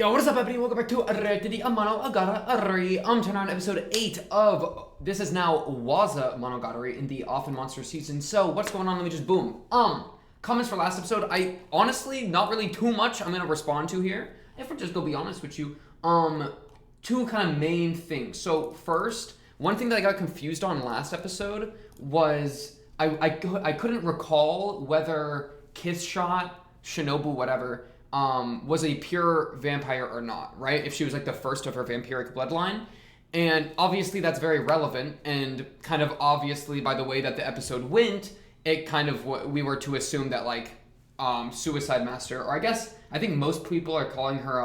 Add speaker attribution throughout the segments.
Speaker 1: Yo, what is up, everybody? Welcome back to Monogatari. I'm turning on episode 8 of this is now Wazamonogatari in the Often Monster season. So, what's going on? Let me just boom. Comments for last episode. I honestly not really too much I'm gonna respond to here. If we're just gonna be honest with you, two kind of main things. So first, one thing that I got confused on last episode was I couldn't recall whether Kiss Shot, Shinobu, whatever, was a pure vampire or not, right? If she was like the first of her vampiric bloodline. And obviously that's very relevant, and kind of obviously by the way that the episode went, it kind of, we were to assume that like, Suicide Master, or I think most people are calling her,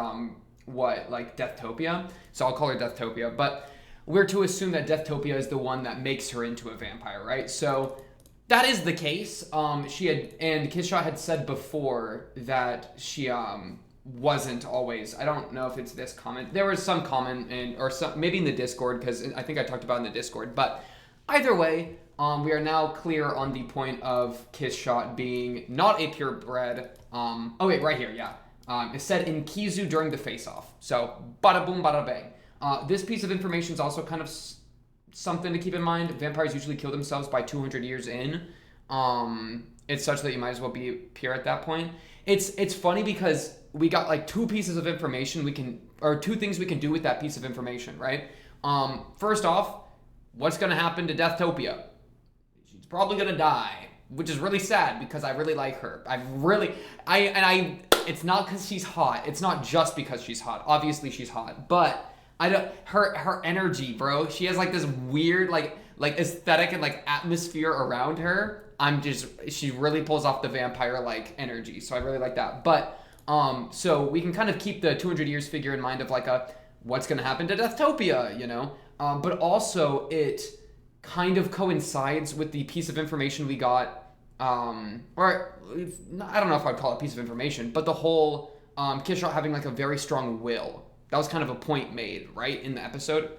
Speaker 1: like Deathtopia. So I'll call her Deathtopia, but we're to assume that Deathtopia is the one that makes her into a vampire, right? So that is the case. Kishshot had said before that she wasn't always. I don't know if it's this comment. There was some comment maybe in the Discord, because I think I talked about it in the Discord. But either way, we are now clear on the point of Kishshot being not a purebred. Oh wait, right here, yeah. It said in Kizu during the face-off. So bada boom, bada bang. This piece of information is also kind of something to keep in mind. Vampires usually kill themselves by 200 years in. It's such that you might as well be pure at that point. It's funny because we got like two pieces of information two things we can do with that piece of information, right? First off, what's gonna happen to Deathtopia? She's probably gonna die, which is really sad because I really like her. It's not because she's hot. It's not just because she's hot. Obviously she's hot, but her energy, bro. She has like this weird like aesthetic and like atmosphere around her. She really pulls off the vampire like energy. So I really like that. But so we can kind of keep the 200 years figure in mind of like what's gonna happen to Deathtopia, you know? But also it kind of coincides with the piece of information we got, or I don't know if I'd call it a piece of information, but the whole Kishshot having like a very strong will. That was kind of a point made, right, in the episode.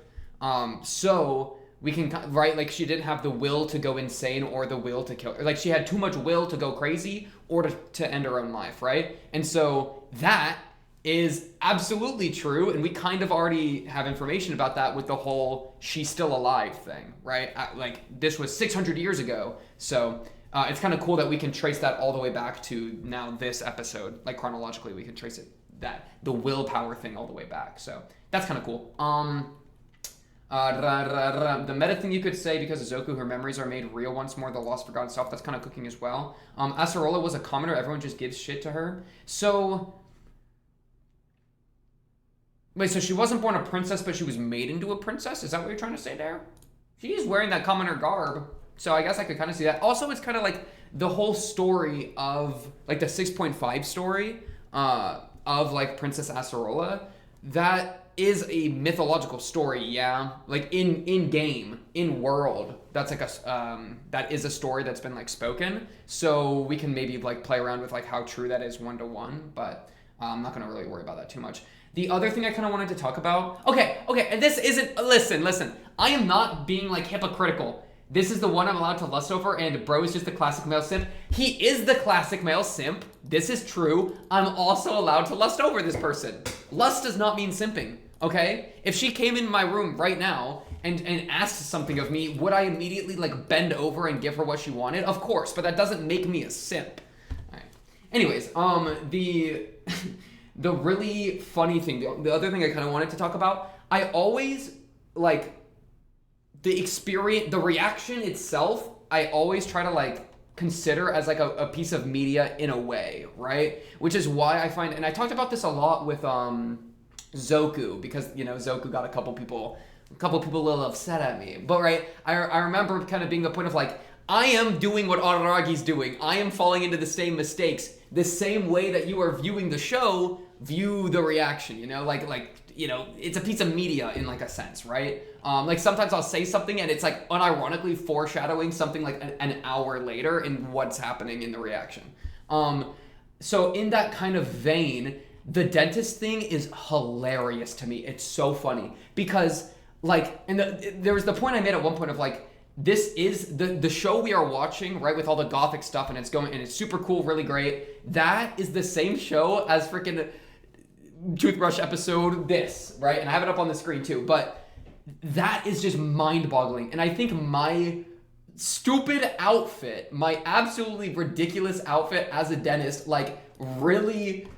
Speaker 1: So we can, right, like she didn't have the will to go insane or the will to kill her. Like she had too much will to go crazy or to end her own life, right? And so that is absolutely true, and we kind of already have information about that with the whole she's still alive thing, right? Like this was 600 years ago, so it's kind of cool that we can trace that all the way back to now this episode. Like chronologically, we can trace it. The willpower thing all the way back. So that's kind of cool. The meta thing you could say, because of Zoku, her memories are made real once more, the lost forgotten self. That's kind of cooking as well. Acerola was a commoner. Everyone just gives shit to her. So wait, so she wasn't born a princess, but she was made into a princess? Is that what you're trying to say there? She's wearing that commoner garb. So I guess I could kind of see that. Also, it's kind of like the whole story of like the 6.5 story, of like Princess Acerola, that is a mythological story, yeah. Like in game, in world, that's like that is a story that's been like spoken. So we can maybe like play around with like how true that is 1-to-1, but I'm not gonna really worry about that too much. The other thing I kind of wanted to talk about, okay, and this isn't, listen, I am not being like hypocritical. This is the one I'm allowed to lust over, and bro is just the classic male simp. He is the classic male simp. This is true. I'm also allowed to lust over this person. Lust does not mean simping, okay? If she came in my room right now and asked something of me, would I immediately like bend over and give her what she wanted? Of course, but that doesn't make me a simp. All right. Anyways, the the really funny thing, the other thing I kind of wanted to talk about, I always like the experience, the reaction itself, I always try to like consider as like a piece of media in a way, right? Which is why I find, and I talked about this a lot with Zoku, because you know Zoku got a couple people a little upset at me. But right, I remember kind of being the point of like, I am doing what Araragi's doing. I am falling into the same mistakes, the same way that you are viewing the show, view the reaction, you know, like you know, it's a piece of media in like a sense, right? Like sometimes I'll say something and it's like unironically foreshadowing something like an hour later in what's happening in the reaction. So in that kind of vein, the dentist thing is hilarious to me. It's so funny because like, and there was the point I made at one point of like, this is the show we are watching, right, with all the gothic stuff, and it's super cool, really great. That is the same show as freaking toothbrush episode this, right? And I have it up on the screen too, but that is just mind-boggling. And I think my stupid outfit, my absolutely ridiculous outfit as a dentist, like really,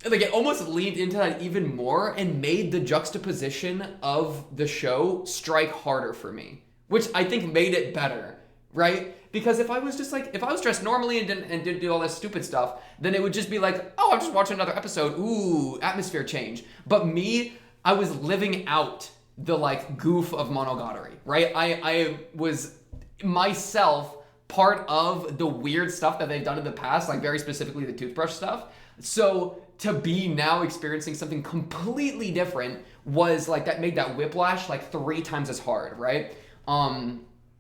Speaker 1: like it almost leaned into that even more and made the juxtaposition of the show strike harder for me, which I think made it better, right? Because if I was just like, if I was dressed normally and didn't do all this stupid stuff, then it would just be like, oh, I'm just watching another episode. Ooh, atmosphere change. But me, I was living out the like goof of Monogatari, right? I was myself part of the weird stuff that they've done in the past, like very specifically the toothbrush stuff. So to be now experiencing something completely different was like, that made that whiplash like 3 times as hard, right?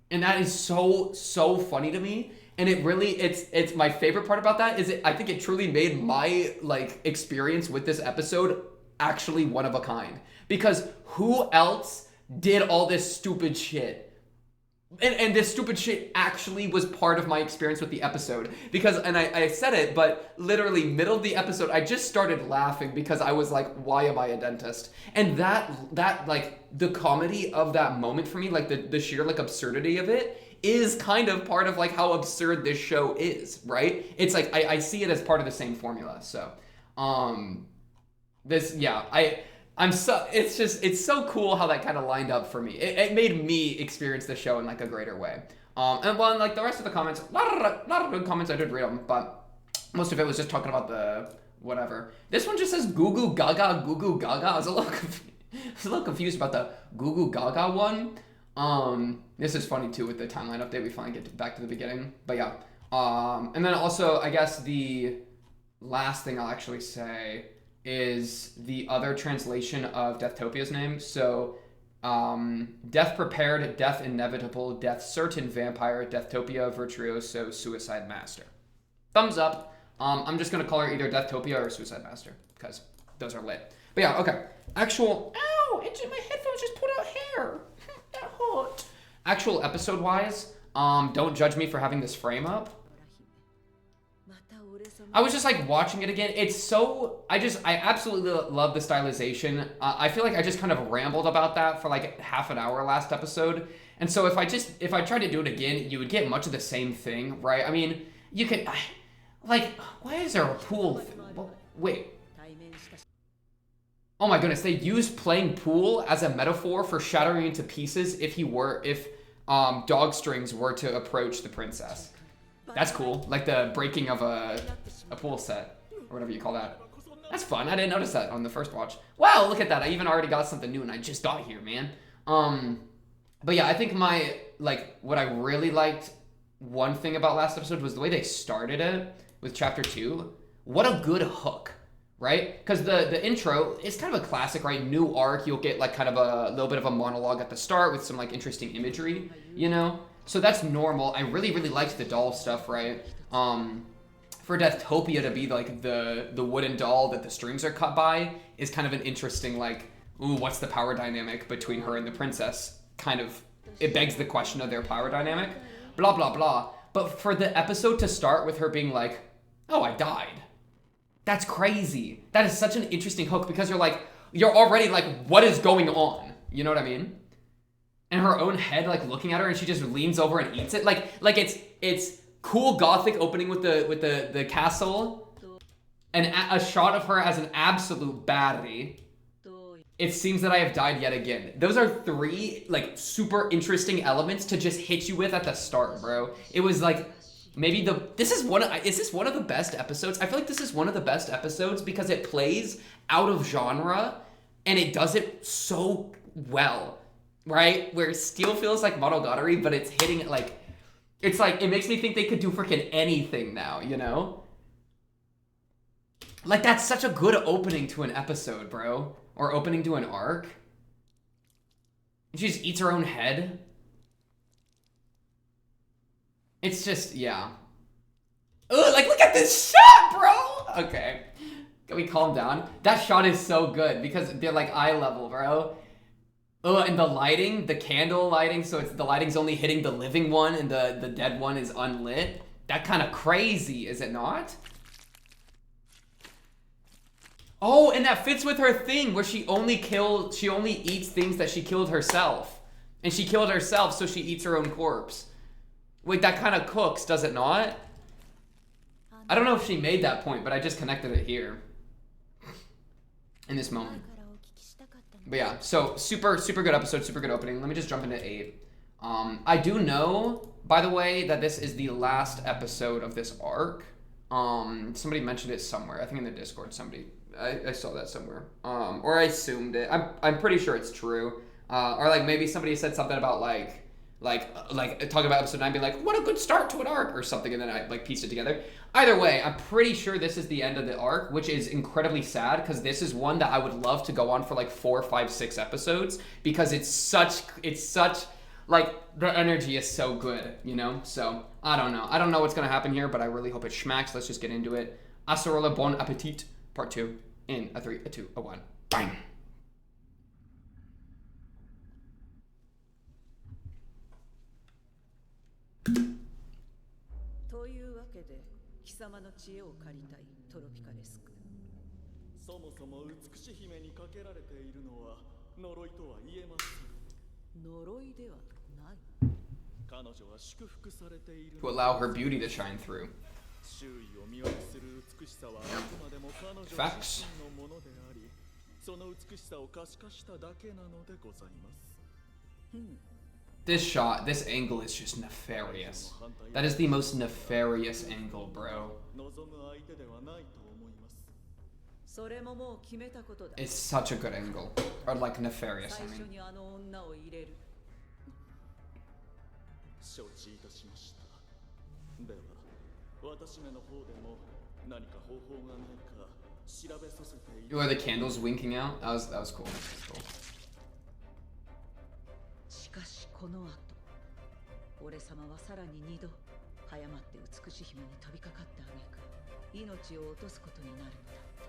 Speaker 1: And that is so funny to me. And it really, it's my favorite part about that is I think it truly made my like experience with this episode actually one of a kind. Because who else did all this stupid shit? And this stupid shit actually was part of my experience with the episode. Because, and I said it, but literally middle of the episode, I just started laughing because I was like, why am I a dentist? And that like, the comedy of that moment for me, like the sheer like absurdity of it, is kind of part of like how absurd this show is, right? It's like, I see it as part of the same formula. So, it's so cool how that kind of lined up for me. It made me experience the show in like a greater way. And well, like the rest of the comments, a lot of good comments, I did read them, but most of it was just talking about the whatever. This one just says goo goo gaga, goo goo gaga. I was a little confused about the goo goo gaga one. This is funny too with the timeline update. We finally get back to the beginning, but yeah. And then also, I guess the last thing I'll actually say is the other translation of Deathtopia's name. So, death prepared, death inevitable, death certain vampire, Deathtopia virtuoso, suicide master. Thumbs up. I'm just gonna call her either Deathtopia or suicide master because those are lit. But yeah, okay. Actual, ow, my headphones just put out hair. That hurt. Actual episode wise, don't judge me for having this frame up. I was just like watching it again. It's so, I absolutely love the stylization. I feel like I just kind of rambled about that for like half an hour last episode. And so if I tried to do it again, you would get much of the same thing, right? I mean, you could, like, why is there a pool? Wait. Oh my goodness, they used playing pool as a metaphor for shattering into pieces if dog strings were to approach the princess. That's cool. Like the breaking of a pool set, or whatever you call that. That's fun. I didn't notice that on the first watch. Wow, look at that. I even already got something new and I just got here, man. But yeah, I think what I really liked, one thing about last episode was the way they started it with chapter 2. What a good hook, right? Because the intro is kind of a classic, right? New arc, you'll get like kind of a little bit of a monologue at the start with some like interesting imagery, you know? So that's normal. I really, really liked the doll stuff, right? For Deathtopia to be like the wooden doll that the strings are cut by is kind of an interesting like, ooh, what's the power dynamic between her and the princess? Kind of, it begs the question of their power dynamic. Blah, blah, blah. But for the episode to start with her being like, oh, I died. That's crazy. That is such an interesting hook because you're already like, what is going on? You know what I mean? And her own head like looking at her and she just leans over and eats it. Like it's cool gothic opening with the castle and a shot of her as an absolute baddie. It seems that I have died yet again. Those are 3 like super interesting elements to just hit you with at the start, bro. It was like maybe is this one of the best episodes? I feel like this is one of the best episodes because it plays out of genre and it does it so well. Right? Where Steel feels like Monogatari, but it's hitting it like... It's like, it makes me think they could do freaking anything now, you know? Like, that's such a good opening to an episode, bro. Or opening to an arc. She just eats her own head. It's just, yeah. Ugh, like, look at this shot, bro! Okay. Can we calm down? That shot is so good because they're like eye level, bro. Oh, and the lighting, the candle lighting, so the lighting's only hitting the living one and the dead one is unlit. That kind of crazy, is it not? Oh, and that fits with her thing where she only eats things that she killed herself. And she killed herself, so she eats her own corpse. Wait, that kind of cooks, does it not? I don't know if she made that point, but I just connected it here. In this moment. But yeah, so super good episode, super good opening. Let me just jump into 8. I do know, by the way, that this is the last episode of this arc. Somebody mentioned it somewhere. I think in the Discord, I saw that somewhere. Or I assumed it. I'm pretty sure it's true. Or like maybe somebody said something about like talking about episode 9 being like, what a good start to an arc or something, and then I like pieced it together. Either way, I'm pretty sure this is the end of the arc, which is incredibly sad because this is one that I would love to go on for like 4, 5, 6 episodes because it's such like the energy is so good, you know? So I don't know what's gonna happen here, but I really hope it schmacks. Let's just get into it. Acerola, Bon Appetit, part 2 in a 3, a 2, a 1. Bang.
Speaker 2: というわけで貴様の知恵を借りたいトロピカレスク。そもそも美し姫にかけられているのは呪いとは言えません。呪いではない。彼女は祝福されている。
Speaker 1: To allow her beauty to shine through.
Speaker 2: 周囲を見渡せる美しさはあくまでも彼女自身のものであり、その美しさを可視化しただけなのでございます。
Speaker 1: This shot, this angle is just nefarious. That is the most nefarious angle, bro. It's such a good angle. Or like nefarious, I mean. Ooh, are the candles winking out? That was cool. That's cool.
Speaker 2: しかしこの後、俺様はさらに2度早まって美し姫に飛びかかった挙句、命を落とすことになるのだった。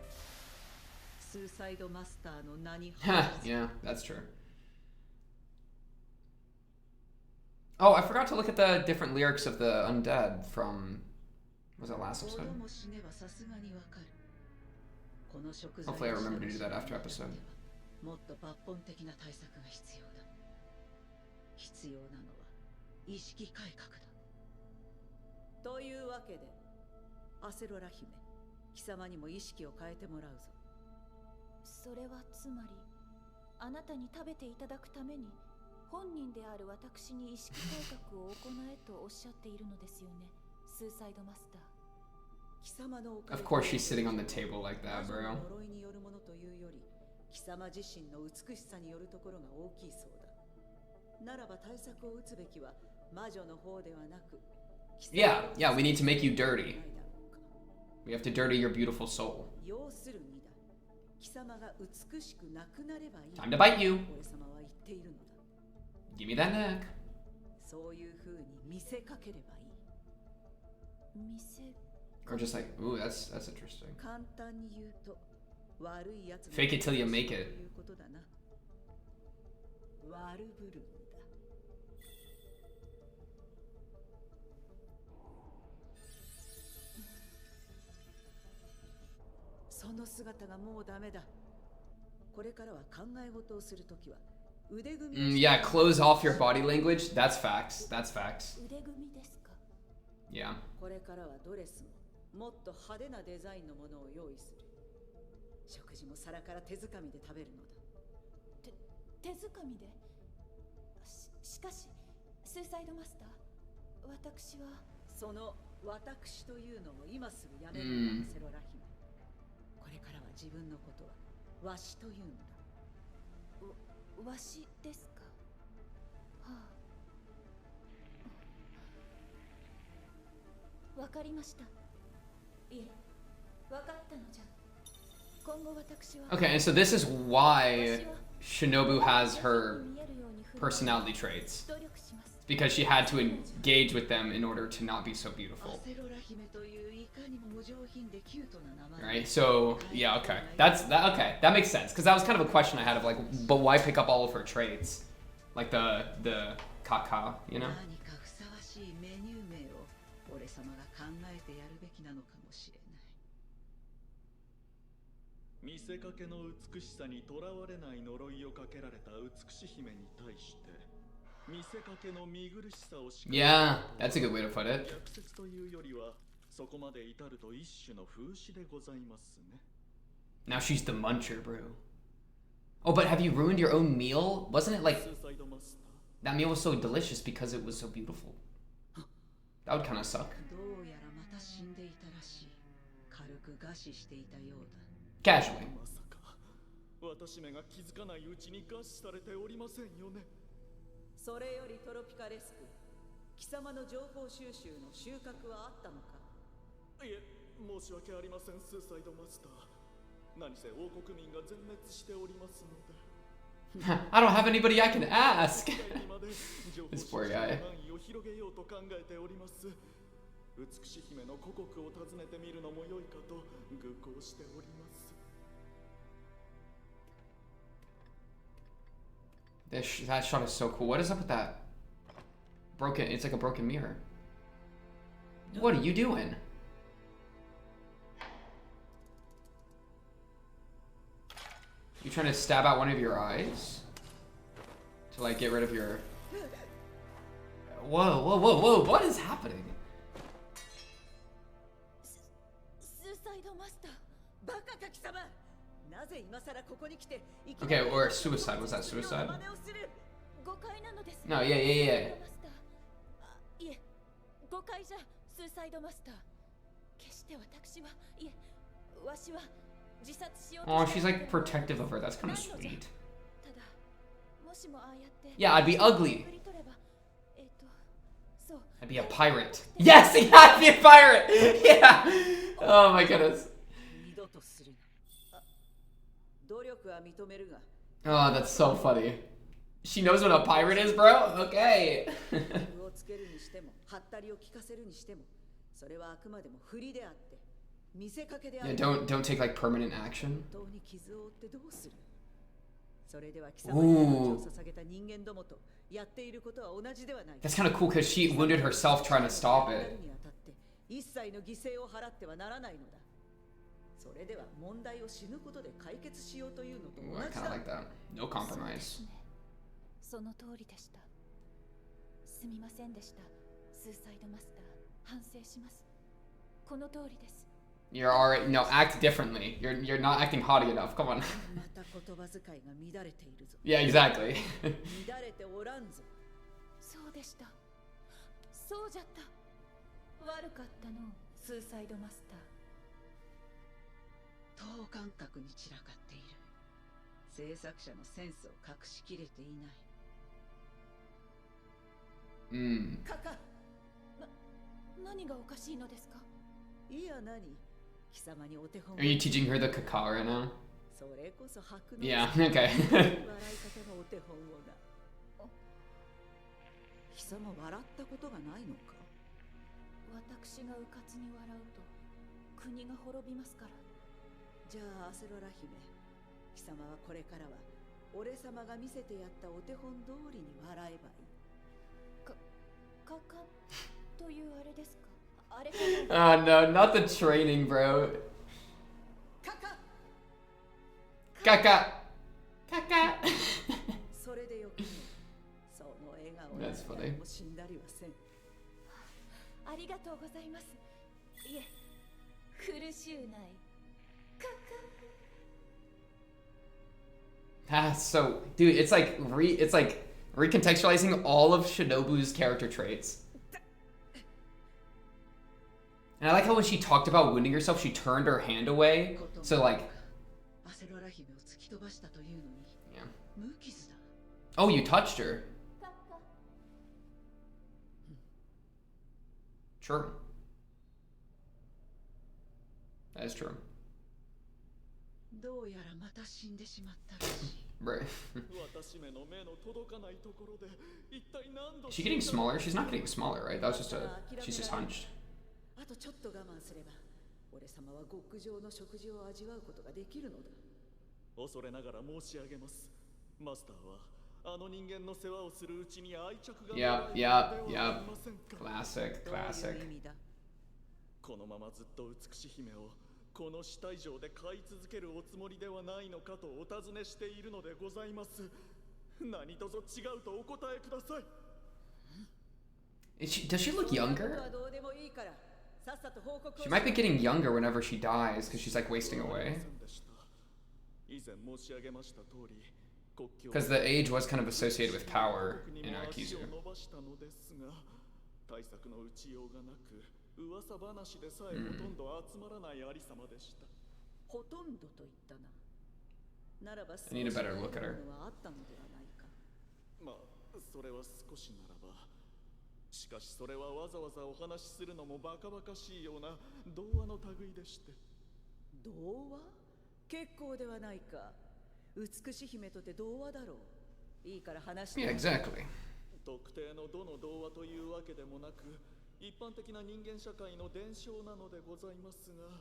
Speaker 2: スーサイドマスターの名に
Speaker 1: Yeah, that's true. Oh, I forgot to look at the different lyrics of the undead from, was it last episode? Hopefully I remember to do that after episode.
Speaker 2: もっと抜本的な対策が必要だ。必要なのは意識改革だ。というわけで、アセロラ姫、貴様にも意識を変えてもらうぞ。
Speaker 3: それはつまり、あなたに食べていただくために、本人である私に意識改革を行えとおっしゃっているのですよね、スーサイドマスター。
Speaker 2: 貴様の
Speaker 1: Of course she's sitting on the table like that, bro.
Speaker 2: 呪いによるものというより、貴様自身の美しさによるところが大きいそうだ。ならば対策を打つべきは魔女の方ではなく。
Speaker 1: Yeah, we need to make you dirty. We have to dirty your beautiful soul.
Speaker 2: 要するにだ。貴様が美しくなくなればいい。
Speaker 1: Time to bite you.
Speaker 2: 俺様は言っているのだ。
Speaker 1: Give me that neck.
Speaker 2: そういう風に見せかければいい。
Speaker 3: 見せ。
Speaker 1: Or just like, ooh, that's interesting.
Speaker 2: 簡単に言うと、悪いやつ。
Speaker 1: Fake it till you make it.
Speaker 2: ということだな。悪ぶる。その姿がもうダメだ。これからは考え事をするときは腕組み。
Speaker 1: Yeah, close off your body language. That's facts. That's facts.
Speaker 3: 腕組みですか。
Speaker 1: Yeah.
Speaker 2: これからはドレスももっと派手なデザインのものを用意する。食事も皿から手づかみで食べるのだ。
Speaker 3: 手づかみで。しかし、スーサイドマスター、私は
Speaker 2: その私というのも今すぐやめるのだ、セロラ姫。これからは自分のことはわしというんだ。
Speaker 3: わしですか。はあ。わかりました。いえ、わかったのじゃ。今後私は。
Speaker 1: Okay, and so this is why Shinobu has her personality traits. Because she had to engage with them in order to not be so beautiful. Right? So, yeah, okay. Okay. That makes sense. Because that was kind of a question I had of like, but why pick up all of her traits? Like the kaka, you know?
Speaker 4: 見せかけの美しさにとらわれない呪いをかけられた美し姫に対して見せかけの見苦しさをし
Speaker 1: Yeah, that's a good way to put it.
Speaker 4: 逆説というよりはそこまで至ると一種の風刺でございますね。
Speaker 1: Now she's the muncher, bro. Oh, but have you ruined your own meal? Wasn't it like
Speaker 4: スーサイドマスター
Speaker 1: that meal was so delicious because it was so beautiful? That would kind of suck.
Speaker 2: どうやらまた死んでいたらしい。軽く餓死していたようだ。
Speaker 1: Casually.
Speaker 4: まさか私めが気づかないうちに餓死されておりませんよね。
Speaker 2: それよりトロピカレスク、貴様の情報収集の収穫はあったのか？
Speaker 4: いえ、申し訳ありません、スーサイドマスター。何せ王国民が全滅しておりますので。
Speaker 1: I don't have anybody I can ask.
Speaker 4: 世界にまで情報
Speaker 1: This
Speaker 4: 収
Speaker 1: poor
Speaker 4: 集
Speaker 1: guy.
Speaker 4: の範囲を広げようと考えております。美し姫の故国を訪ねてみるのも良いかと愚行しております。
Speaker 1: That shot is so cool. What is up with that? Broken. It's like a broken mirror. What are you doing? You trying to stab out one of your eyes? To like get rid of your... Whoa, whoa, whoa, whoa, what is happening?
Speaker 3: スーサイドマスター。
Speaker 2: バカか貴様。なぜ今さらここに来て。
Speaker 1: Okay, or suicide. Was that suicide?
Speaker 3: 誤解なのです。
Speaker 1: No, yeah, yeah, yeah.
Speaker 3: マスター。あ、いえ、誤解じゃ、スーサイドマスター。決して私は、いえ、わしは自殺しようと
Speaker 1: Oh,
Speaker 3: して
Speaker 1: she's
Speaker 3: い
Speaker 1: like
Speaker 3: るわけでは
Speaker 1: protective of her. That's kind of
Speaker 3: ないのじゃ。
Speaker 1: sweet.
Speaker 3: ただ、もしもああやって
Speaker 1: Yeah, I'd be ugly.
Speaker 3: 送り取れば、そう。
Speaker 1: I'd be a pirate. Yes, yeah, I'd be a pirate. Yeah. Oh my goodness.
Speaker 2: 二度とするな。あ、努力は認めるが。
Speaker 1: Oh, that's so funny. She knows what a pirate is, bro? Okay.
Speaker 2: 具をつけるにしても、はったりを聞かせるにしても、それはあくまでも振りであって、見せかけであ
Speaker 1: Yeah,
Speaker 2: る。
Speaker 1: don't take like permanent action.
Speaker 2: 本当に傷を負ってどうする？それでは貴様に命を捧げた人間どもとやっていることは同じではない。
Speaker 1: That's kind of cool because she wounded herself trying to stop
Speaker 2: や
Speaker 1: it.
Speaker 2: るにあたって一切の犠牲を払ってはならないのだ。それでは問題を死ぬことで解決しようというのと
Speaker 1: Ooh,
Speaker 2: 同
Speaker 1: I
Speaker 2: じ
Speaker 1: kind
Speaker 2: だ。
Speaker 1: of like that. No
Speaker 3: そうで
Speaker 1: compromise.
Speaker 3: すね。その通りでした。すみませんでした。スーサイドマスター、反省します。この通りです。
Speaker 1: You're already no act differently. You're not acting haughty enough. Come on.
Speaker 2: また言葉遣いが乱れているぞ。
Speaker 1: Yeah, exactly.
Speaker 2: 乱れておらんぞ。
Speaker 3: そうでした。そうじゃった。悪かったの、スーサイドマスター。
Speaker 2: 等間隔に散らかっている。制作者のセンスを隠しきれていない。 カカ、
Speaker 3: 何がおかしいのですか？
Speaker 2: いや何？貴様にお手本を。
Speaker 1: Are you teaching her the cacao right now?
Speaker 2: それこそ白の
Speaker 1: Yeah,
Speaker 2: 笑
Speaker 1: okay.
Speaker 2: い方のお手本をな。貴様笑ったことがないのか？
Speaker 3: 私がうかつに笑うと国が滅びますから。
Speaker 2: じゃあアセロラ姫、貴様はこれからは俺様が見せてやったお手本通りに笑えばいい。
Speaker 3: カカというあれですか？あれか
Speaker 1: Oh no, not the training, bro.
Speaker 2: カカ。
Speaker 1: Caca. Caca.
Speaker 2: それでよくね。その笑顔
Speaker 1: That's funny.
Speaker 2: も死んだりはせん。
Speaker 3: ありがとうございます。いえ、苦しゅうない。カカ。
Speaker 1: That's so, dude. It's like recontextualizing all of Shinobu's character traits. And I like how when she talked about wounding herself, she turned her hand away. So like,
Speaker 2: アセロラ姫を突き飛ばしたというのに
Speaker 1: yeah.
Speaker 2: 無傷だ。
Speaker 1: Oh, you touched her.
Speaker 3: カカ。
Speaker 1: Sure. That is true.
Speaker 2: どうやらまた死んでしまったらしい。
Speaker 1: Right.
Speaker 4: 私めの目の届かないところで一体何度
Speaker 1: Is she getting smaller? She's not getting smaller, right? That was just a. She's just hunched.
Speaker 2: あとちょっと我慢すれば、俺様は極上の食事を味わうことができるのだ。
Speaker 4: 恐れながら申し上げます。マスターはあの人間の世話をするうちに愛着が
Speaker 1: Yep,
Speaker 4: 芽
Speaker 1: yep,
Speaker 4: 生えるのではあ
Speaker 1: yep.
Speaker 4: りませんか。
Speaker 1: Classic,
Speaker 2: どういう
Speaker 1: classic.
Speaker 2: 意味だ？
Speaker 4: このままずっと美し姫をこの死体城で飼い続けるおつもりではないのかとお尋ねしているのでございます。何とぞ違うとお答えください。
Speaker 1: Does she look younger? She might be getting younger whenever she dies because she's like wasting away. Because the age was kind of associated with power in Kizu.
Speaker 4: 対策の打ちようがなく、噂話でさえほとんど集まらないありさまでした。
Speaker 2: ほとんどと言ったな。ならば
Speaker 1: I need a better look at her.
Speaker 2: あったのではないか。
Speaker 4: まあ、それは少しならば。しかしそれはわざわざお話しするのもバカバカしいような童話の類でして。
Speaker 2: 童話？結構ではないか。美し姫とて童話だろう。いいから話して。
Speaker 1: Yeah, exactly.
Speaker 4: 特定のどの童話というわけでもなく、一般的な人間社会の伝承なのでございますが。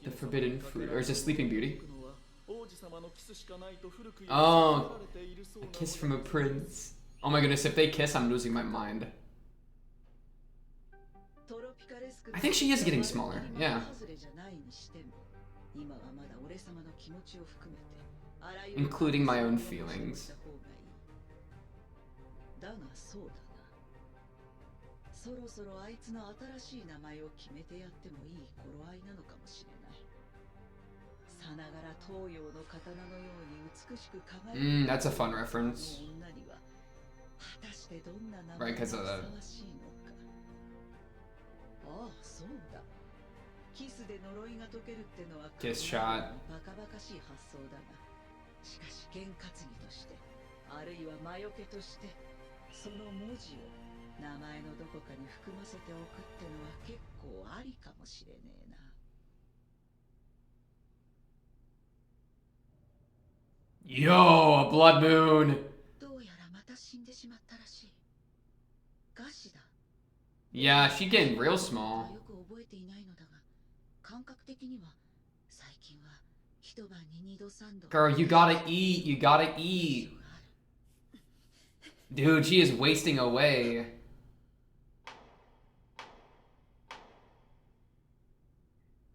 Speaker 1: The forbidden fruit, or is it Sleeping Beauty?
Speaker 4: 王子様のキスしかないと古く言
Speaker 1: Oh,
Speaker 4: われているそう
Speaker 1: a
Speaker 4: なので。
Speaker 1: kiss from a prince. Oh my goodness, if they kiss, I'm losing my mind. I think she is getting smaller, yeah. Including my own feelings.
Speaker 2: だがそうだな。そろそろあいつの新しい名前を決めてやってもいい頃合いなのかもしれない。さながら東洋の刀のように美しく輝く。
Speaker 1: That's a fun reference.
Speaker 2: 女には果たしてどんな名前
Speaker 1: Right,
Speaker 2: が
Speaker 1: because
Speaker 2: ふ
Speaker 1: of
Speaker 2: さ
Speaker 1: the
Speaker 2: わしいのか。ああ、そうだ。キスで呪いが解けるってのは
Speaker 1: Kiss shot.
Speaker 2: バカバカしい発想だが、しかし験担ぎとして、あるいは魔除けとして、その文字を名前のどこかに含ませておくってのは結構ありかもしれねえな。
Speaker 1: Yo, a blood moon.
Speaker 2: どうやらまた死んでしまったらしい。ガシだ。
Speaker 1: Yeah, she getting real small.
Speaker 2: よく覚えていないのだが、感覚的には最近は一晩に2度3度。
Speaker 1: Girl, you gotta eat, you gotta eat. Dude, she is wasting away.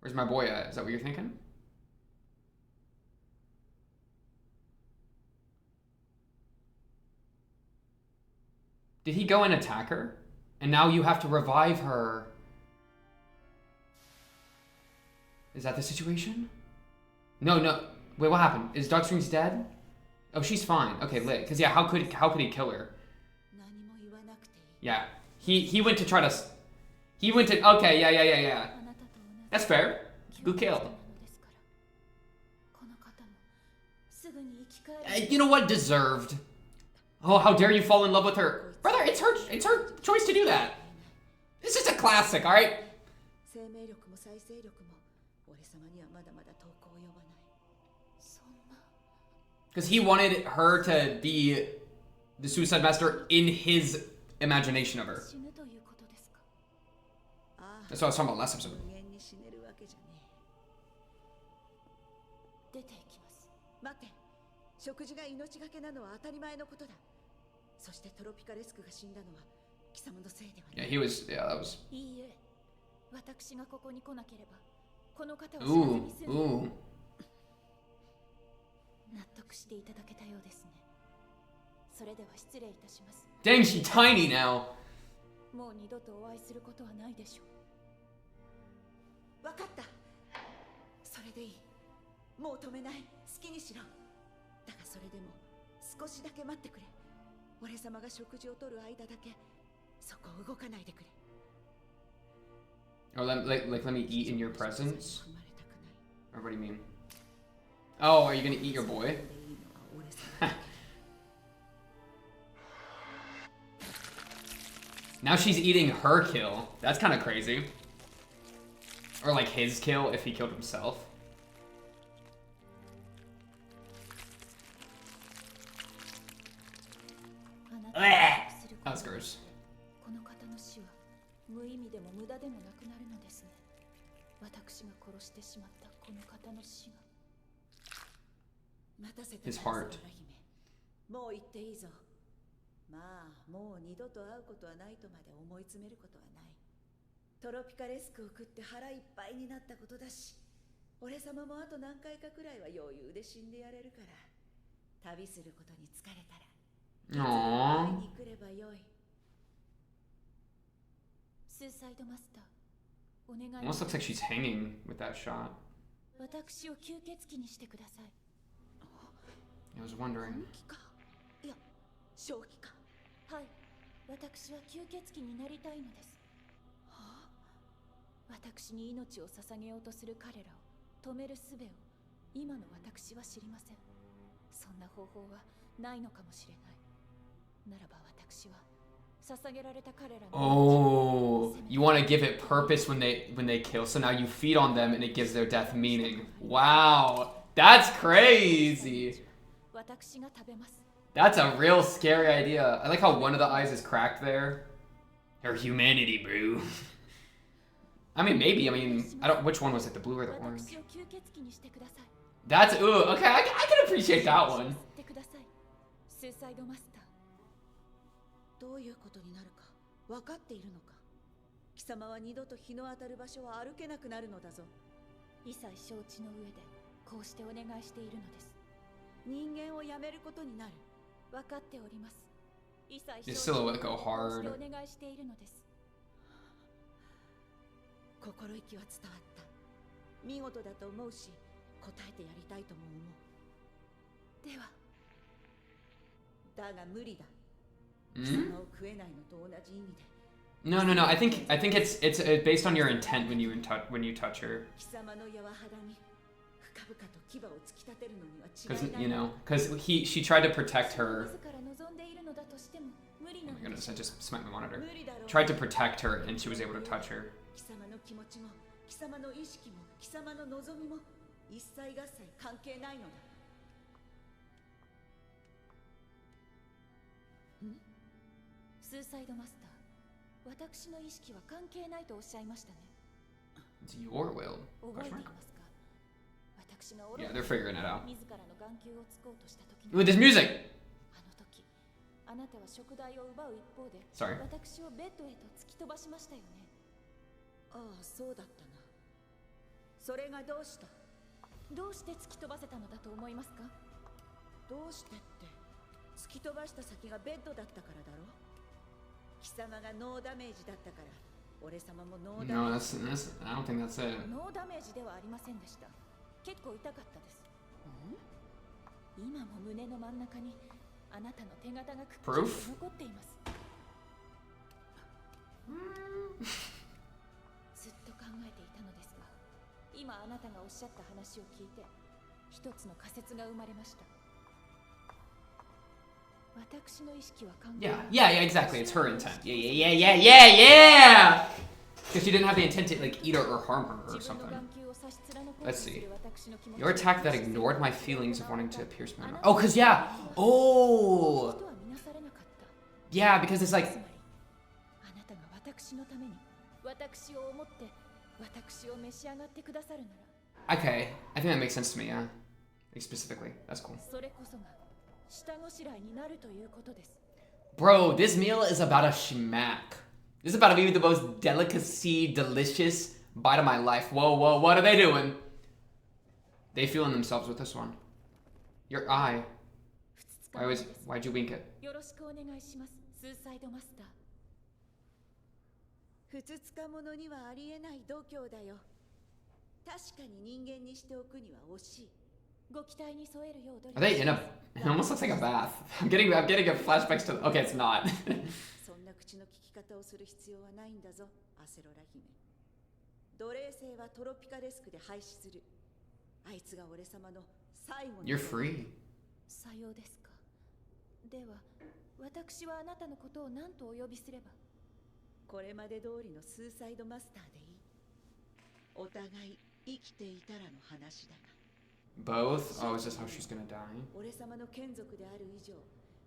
Speaker 1: Where's my boy at? Is that what you're thinking? Did he go and attack her? And now you have to revive her. Is that the situation? No. Wait, what happened? Is Darkstream's dead? Oh, she's fine. Okay, lit. Cause yeah, how could he kill her? Yeah, he went to try to. He went to. Okay, yeah. That's fair. Good kill. You know what? Deserved. Oh, how dare you fall in love with her, brother? It's her choice to do that. This is a classic, all right? Because he wanted her to be the Suicide Master in his imagination of her. That's what I was talking about last episode.
Speaker 2: 待て、食事が命がけなのは当たり前のことだ。そしてトロピカレスクが死んだのは貴様のせいではない。
Speaker 1: Yeah, that was.
Speaker 3: いいえ、私がここに来なければ、この方を知らず
Speaker 1: Ooh,
Speaker 3: に済む。
Speaker 1: ooh.
Speaker 3: 納得していただけたようですね。それでは失礼いたします。
Speaker 1: Dang, she's tiny now.
Speaker 3: もう二度とお会いすることはないでしょう。わかった。それでいい。もう止めない。好きにしろ。だがそれでも少しだけ待ってくれ。俺様が食事をとる間だけそこを動かないでくれ。
Speaker 1: Oh, let me eat in your presence? Or what do you mean? Oh, are you gonna eat your boy? Now she's eating her kill. That's kind of crazy. Or like his kill if he killed himself. That was gross.
Speaker 3: この方の死は無意味でも無駄でもなくなるのですね。私が殺してしまったこの方の死が。待たせて
Speaker 1: His heart.
Speaker 2: もう言っていいぞ。まあ、もう二度と会うことはないとまで思い詰めることはない。トロピカレスクを食って腹いっぱいになったことだし、俺様もあと何回かくらいは余裕で死んでやれるから、旅することに疲れたらいつでも会いに来ればよい。
Speaker 3: スーサイドマスター、お願い。
Speaker 1: Almost looks like she's hanging with that shot.
Speaker 3: 私を吸血鬼にしてください。
Speaker 1: I was wondering.
Speaker 2: 本気か、いや正気か。
Speaker 3: はい、私は吸血鬼になりたいのです。
Speaker 2: はあ、
Speaker 3: 私に命を捧げようとする彼らを止める術を今の私は知りません。そんな方法はないのかもしれない。ならば私は捧げられた彼らの
Speaker 1: Oh, you want to give it purpose when they kill. So now you feed on them and it gives their death meaning. Wow, that's crazy.
Speaker 3: 私が食べます。
Speaker 1: That's a real scary idea. I like how one of the eyes is cracked there. Her humanity, bro. I mean, maybe. I mean, I don't. Which one was it? The blue or the orange?
Speaker 3: 私を吸血鬼にしてください。
Speaker 1: That's ooh. Okay, I can appreciate that one.
Speaker 3: してください。スーサイドマスター。
Speaker 2: どういうことになるか分かっているのか。貴様は二度と日の当たる場所は歩けなくなるのだぞ。
Speaker 3: 一切承知の上でこうしてお願いしているのです。
Speaker 2: 人間をやめることになる。
Speaker 3: 分かっております。一切
Speaker 1: His
Speaker 3: 承知の上
Speaker 1: silhouette
Speaker 3: で
Speaker 1: go
Speaker 3: こうして
Speaker 1: hard.
Speaker 3: お願いしているのです。
Speaker 2: 心意気は伝わった。見事だと思うし、答えてやりたいとも思う。
Speaker 3: では。
Speaker 2: だが無理だ。貴
Speaker 1: Hmm?
Speaker 2: 様を食えないのと同じ意味で。
Speaker 1: No, no, no. I think it's based on your intent when you touch her.
Speaker 2: 貴様の柔肌に深々と牙を突き立てるのには
Speaker 1: Because
Speaker 2: 違いない。
Speaker 1: you know, because she tried to protect her.
Speaker 3: 自ら望んでいるのだとしても無理
Speaker 1: Oh
Speaker 3: な
Speaker 1: my
Speaker 3: ので
Speaker 1: goodness!
Speaker 3: す。
Speaker 1: I just smacked my monitor.
Speaker 2: 無理だろう。
Speaker 1: Tried to protect her, and she was able to touch her.
Speaker 2: 貴様の気持ちも貴様の意識も貴様の望みも一切合切関係ないのだ。
Speaker 3: スーサイドマスター、私の意識は関係ないとおっしゃいましたね。
Speaker 1: It's your will.
Speaker 3: 覚え
Speaker 1: Question
Speaker 3: てい
Speaker 1: mark?
Speaker 3: ますか？私の
Speaker 1: Yeah, they're figuring it out.
Speaker 3: 自らの眼球をつこうとした時に
Speaker 1: With this music.
Speaker 3: あの時、あなたは食材を奪う一方で
Speaker 1: Sorry.
Speaker 3: 私をベッドへと突き飛ばしましたよね。
Speaker 2: ああ、そうだったな。それがどうした？
Speaker 3: どうして突き飛ばせたのだと思いますか？
Speaker 2: どうしてって、突き飛ばした先がベッドだったからだろ。貴様がノーダメージだったから、俺様もノーダ
Speaker 1: No,
Speaker 2: メージ。
Speaker 1: that's. I don't think that's it.
Speaker 3: ノーダメージではありませんでした。結構痛かったです。今も胸の真ん中にあなたの手形がくっき
Speaker 1: Proof?
Speaker 3: りと残っています。ずっと考えていたのですが、今あなたがおっしゃった話を聞いて一つの仮説が生まれました。私の意識は関係
Speaker 1: Yeah,
Speaker 3: ない。
Speaker 1: yeah, yeah. Exactly. It's her intent. Yeah, yeah, yeah, yeah, yeah, yeah. Because she didn't have the intent to like eat her or harm her or
Speaker 3: 自分の
Speaker 1: something.
Speaker 3: 眼球を差し貫こうと
Speaker 1: Let's
Speaker 3: す
Speaker 1: see.
Speaker 3: る私の気持ち
Speaker 1: Your
Speaker 3: を
Speaker 1: attack that ignored my feelings of wanting to pierce my. Oh, cause yeah.
Speaker 3: 人
Speaker 1: Oh,
Speaker 3: は見なされなかった。
Speaker 1: yeah. Because it's like.
Speaker 3: つまりあなたが私のために私を思って私を召し上がってくださるなら
Speaker 1: Okay, I think that makes sense to me. Yeah, like specifically. That's cool.
Speaker 3: それこそが下ごしらえになるということです。
Speaker 1: Bro, this meal is about a schmack. This is about to be the most delicacy, delicious bite of my life. Whoa, whoa, what are they doing? They feeling themselves with this one. Your eye.
Speaker 3: 2日前です。
Speaker 1: Why'd you wink it?
Speaker 3: よろしくお願いします、スーサイドマスター。
Speaker 2: ふつつか者にはありえない度胸だよ。確かに人間にしておくには惜しい。
Speaker 3: ご期待に添えるよう努
Speaker 1: Are
Speaker 3: 力
Speaker 1: they in a? It almost looks like a bath. I'm getting a flashbacks to. Okay, it's not.
Speaker 2: そんな口の利き方をする必要はないんだぞ、アセロラ姫。奴隷制はトロピカレスクで廃止する。あいつが俺様の最後の。
Speaker 1: You're free.
Speaker 3: さようですか。では私はあなたのことを何とお呼びすれば？
Speaker 2: これまで通りのスーサイドマスターでいい。お互い生きていたらの話だが。
Speaker 1: Both? Oh, is this how she's gonna die?
Speaker 2: 俺様の眷属である以上、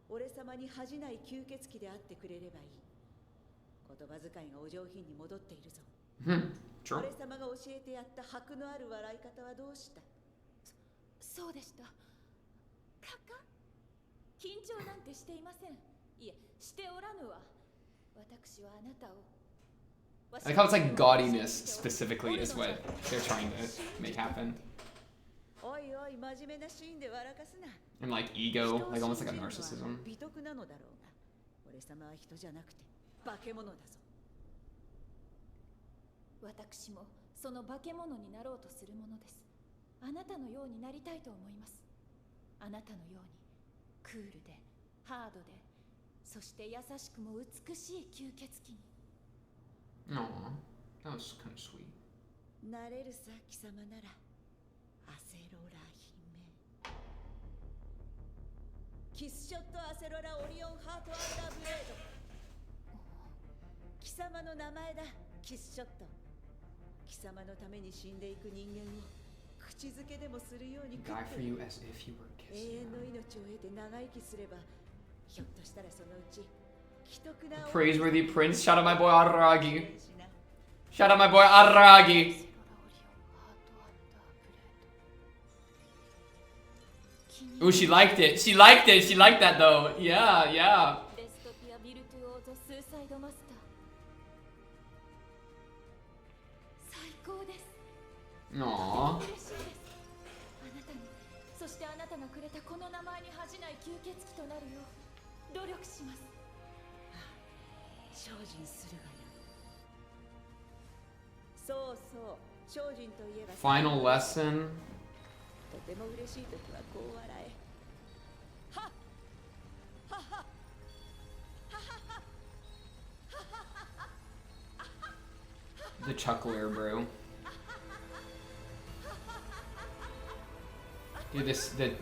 Speaker 2: 俺様に恥じない吸血鬼であってくれればいい。言葉遣いがお上品に戻っているぞ。
Speaker 1: True.
Speaker 2: 俺様が教えてやった迫のある笑い方はどうした？
Speaker 3: そうでした。カカ緊張なんてしていません。いえ、しておらぬわ。私はあなたを
Speaker 1: I like how it's like gaudiness specifically is what they're trying to make happen.
Speaker 2: おいおい真面目なシーンで笑かすな。
Speaker 1: And like ego, like almost like a narcissism.
Speaker 2: 美徳なのだろうが、俺様は人じゃなくて化け物だぞ。
Speaker 3: 私もその化け物になろうとするものです。あなたのようになりたいと思います。あなたのようにクールでハードで、そして優しくも美しい吸血鬼に。
Speaker 1: Aww, that was kind of sweet.
Speaker 2: なれるさ貴様なら。アセロラ姫。キスショットアセロラオリオンハートアンダーブレード。貴様の名前だ。キスショット。貴様のために死んでいく人間を口づけでもするように食
Speaker 1: Die
Speaker 2: って
Speaker 1: for you as if you were
Speaker 2: 永
Speaker 1: kissing
Speaker 2: 遠の
Speaker 1: her.
Speaker 2: 命を得て長生きすれば、ひょっとしたらそのうち既得な
Speaker 1: Praiseworthy prince. Shout out my boy Aragi. Shout out my boy Aragi. Ooh, she liked it. She liked it. She liked that though. Yeah, yeah.
Speaker 3: デストピアビルトゥオーゾスーサイドマスター。最高です。
Speaker 1: Aww.
Speaker 3: 嬉しいです。あなたに、そしてあなたがくれたこの名前に恥じない吸血鬼となるよう努力します。
Speaker 2: 精進するがよ。そうそう、精進といえば
Speaker 1: Final lesson.
Speaker 2: とても嬉しいときはこう笑え。はっはっはっ
Speaker 1: The chuckler, bro. Dude,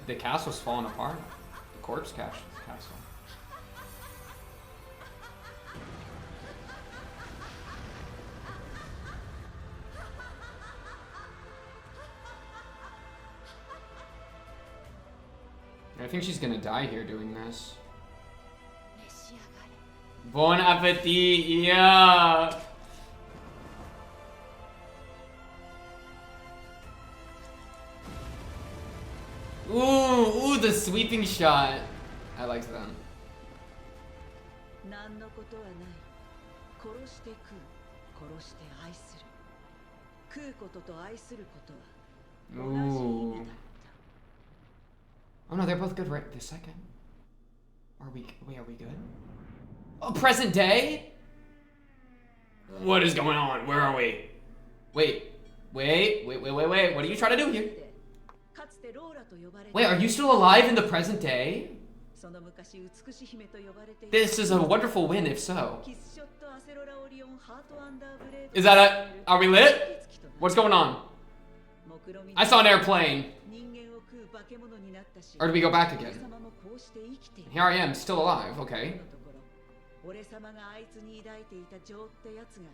Speaker 1: the castle's falling apart. The corpse castle. I think she's gonna die here doing this.
Speaker 3: 召し上がれ。
Speaker 1: Bon appetit, yeah. Ooh, the sweeping shot. I liked that.
Speaker 2: 何のことはない。殺して食う、殺して愛する。食うことと愛することは同じ意味だった。
Speaker 1: Oh no, they're both good right this second. Are we good? Oh, present day? What is going on? Where are we? Wait. What are you trying to do here?
Speaker 2: かつてローラと呼ばれて
Speaker 1: Wait, are you still alive in the present day?
Speaker 2: その昔美しい姫と呼ばれていた
Speaker 1: This is a wonderful win if so.
Speaker 2: キスショットアセロラオリオンハートアンダーブレード
Speaker 1: Is that are we lit? What's going on? I saw an airplane.
Speaker 2: 人間を食う化け物になったし
Speaker 1: Or do we go back again?
Speaker 2: 俺様もこうして生きている
Speaker 1: Here I am, still alive, okay.
Speaker 2: のところ俺様があいつに抱いていた情ってやつが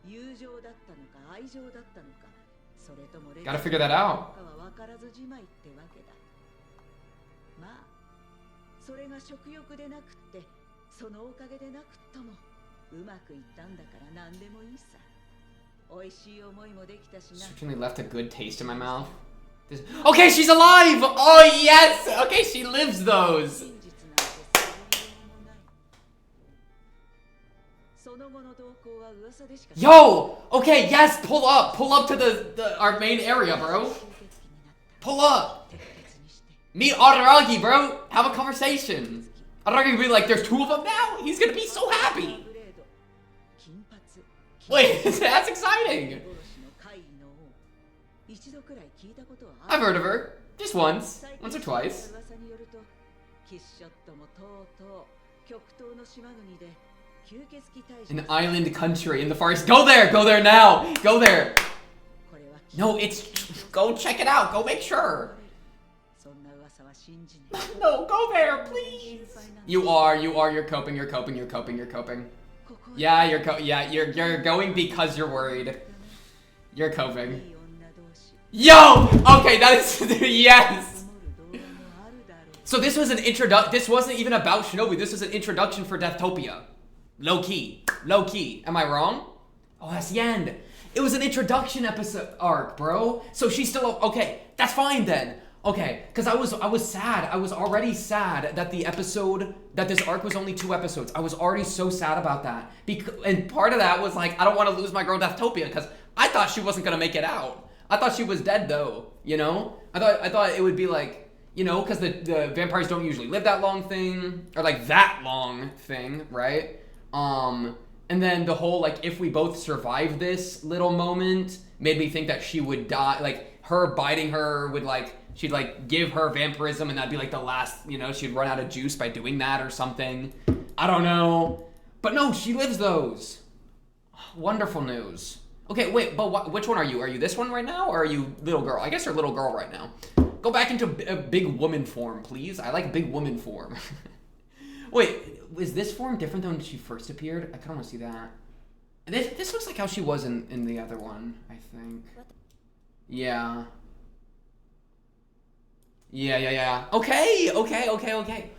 Speaker 2: 友情だったのか愛情だったのかそれとも
Speaker 1: Gotta figure that out.
Speaker 2: かは分からずじまいってわけだまあそれが食欲でなくってそのおかげでなくともうまくいったんだから何でもいいさ美味しい思いもできたしな
Speaker 1: Certainly left a good taste in my mouth. Okay, she's alive! Oh yes! Okay, she lives those.
Speaker 2: 真実なんてそういうものないその後の動向は噂でしか
Speaker 1: Yo! Okay, yes, pull up to the our main area, bro.
Speaker 2: 吸血鬼になった
Speaker 1: Pull up.
Speaker 2: 鉄血にして
Speaker 1: Meet Araragi, bro. Have a conversation. Araragi will be like, there's two of them now? He's gonna be so happy.
Speaker 2: ブレード金髪
Speaker 1: Wait, that's exciting.
Speaker 2: 幻の怪異の王一度くらい聞いたことは
Speaker 1: I've heard of her. Just once or twice.
Speaker 2: 噂によるとキスショットもとうとう極東の島国で吸血鬼大使
Speaker 1: An island country in the forest. Go there now. Go there.
Speaker 2: これは
Speaker 1: No, it's go check it out. Go make sure.
Speaker 2: そんな噂は信じない
Speaker 1: No, go there, please. You're coping. Yeah, you're going because you're worried. You're coping.
Speaker 2: いい女同士
Speaker 1: Yo! Okay, that is yes.
Speaker 2: 守る動画もあるだろう
Speaker 1: So this wasn't even about Shinobi. This was an introduction for Deathtopia. Low key. Am I wrong? Oh, that's the end. It was an introduction episode arc, bro. So she's still okay. That's fine then. Okay, because I was sad. I was already sad that this arc was only 2 episodes. I was already so sad about that. And part of that was like, I don't want to lose my girl Deathtopia, because I thought she wasn't gonna make it out. I thought she was dead though, you know? I thought it would be like, you know, because the vampires don't usually live that long thing, or like that long thing, right? And then the whole like, if we both survive this little moment made me think that she would die. Like her biting her would like, she'd like give her vampirism and that'd be like the last, you know, she'd run out of juice by doing that or something. I don't know. But no, she lives those. Wonderful news. Okay, wait, but which one are you? Are you this one right now, or are you little girl? I guess you're little girl right now. Go back into a big woman form, please. I like big woman form. Wait, is this form different than when she first appeared? I kind of want to see that. This looks like how she was in the other one, I think. Yeah. Yeah. Okay.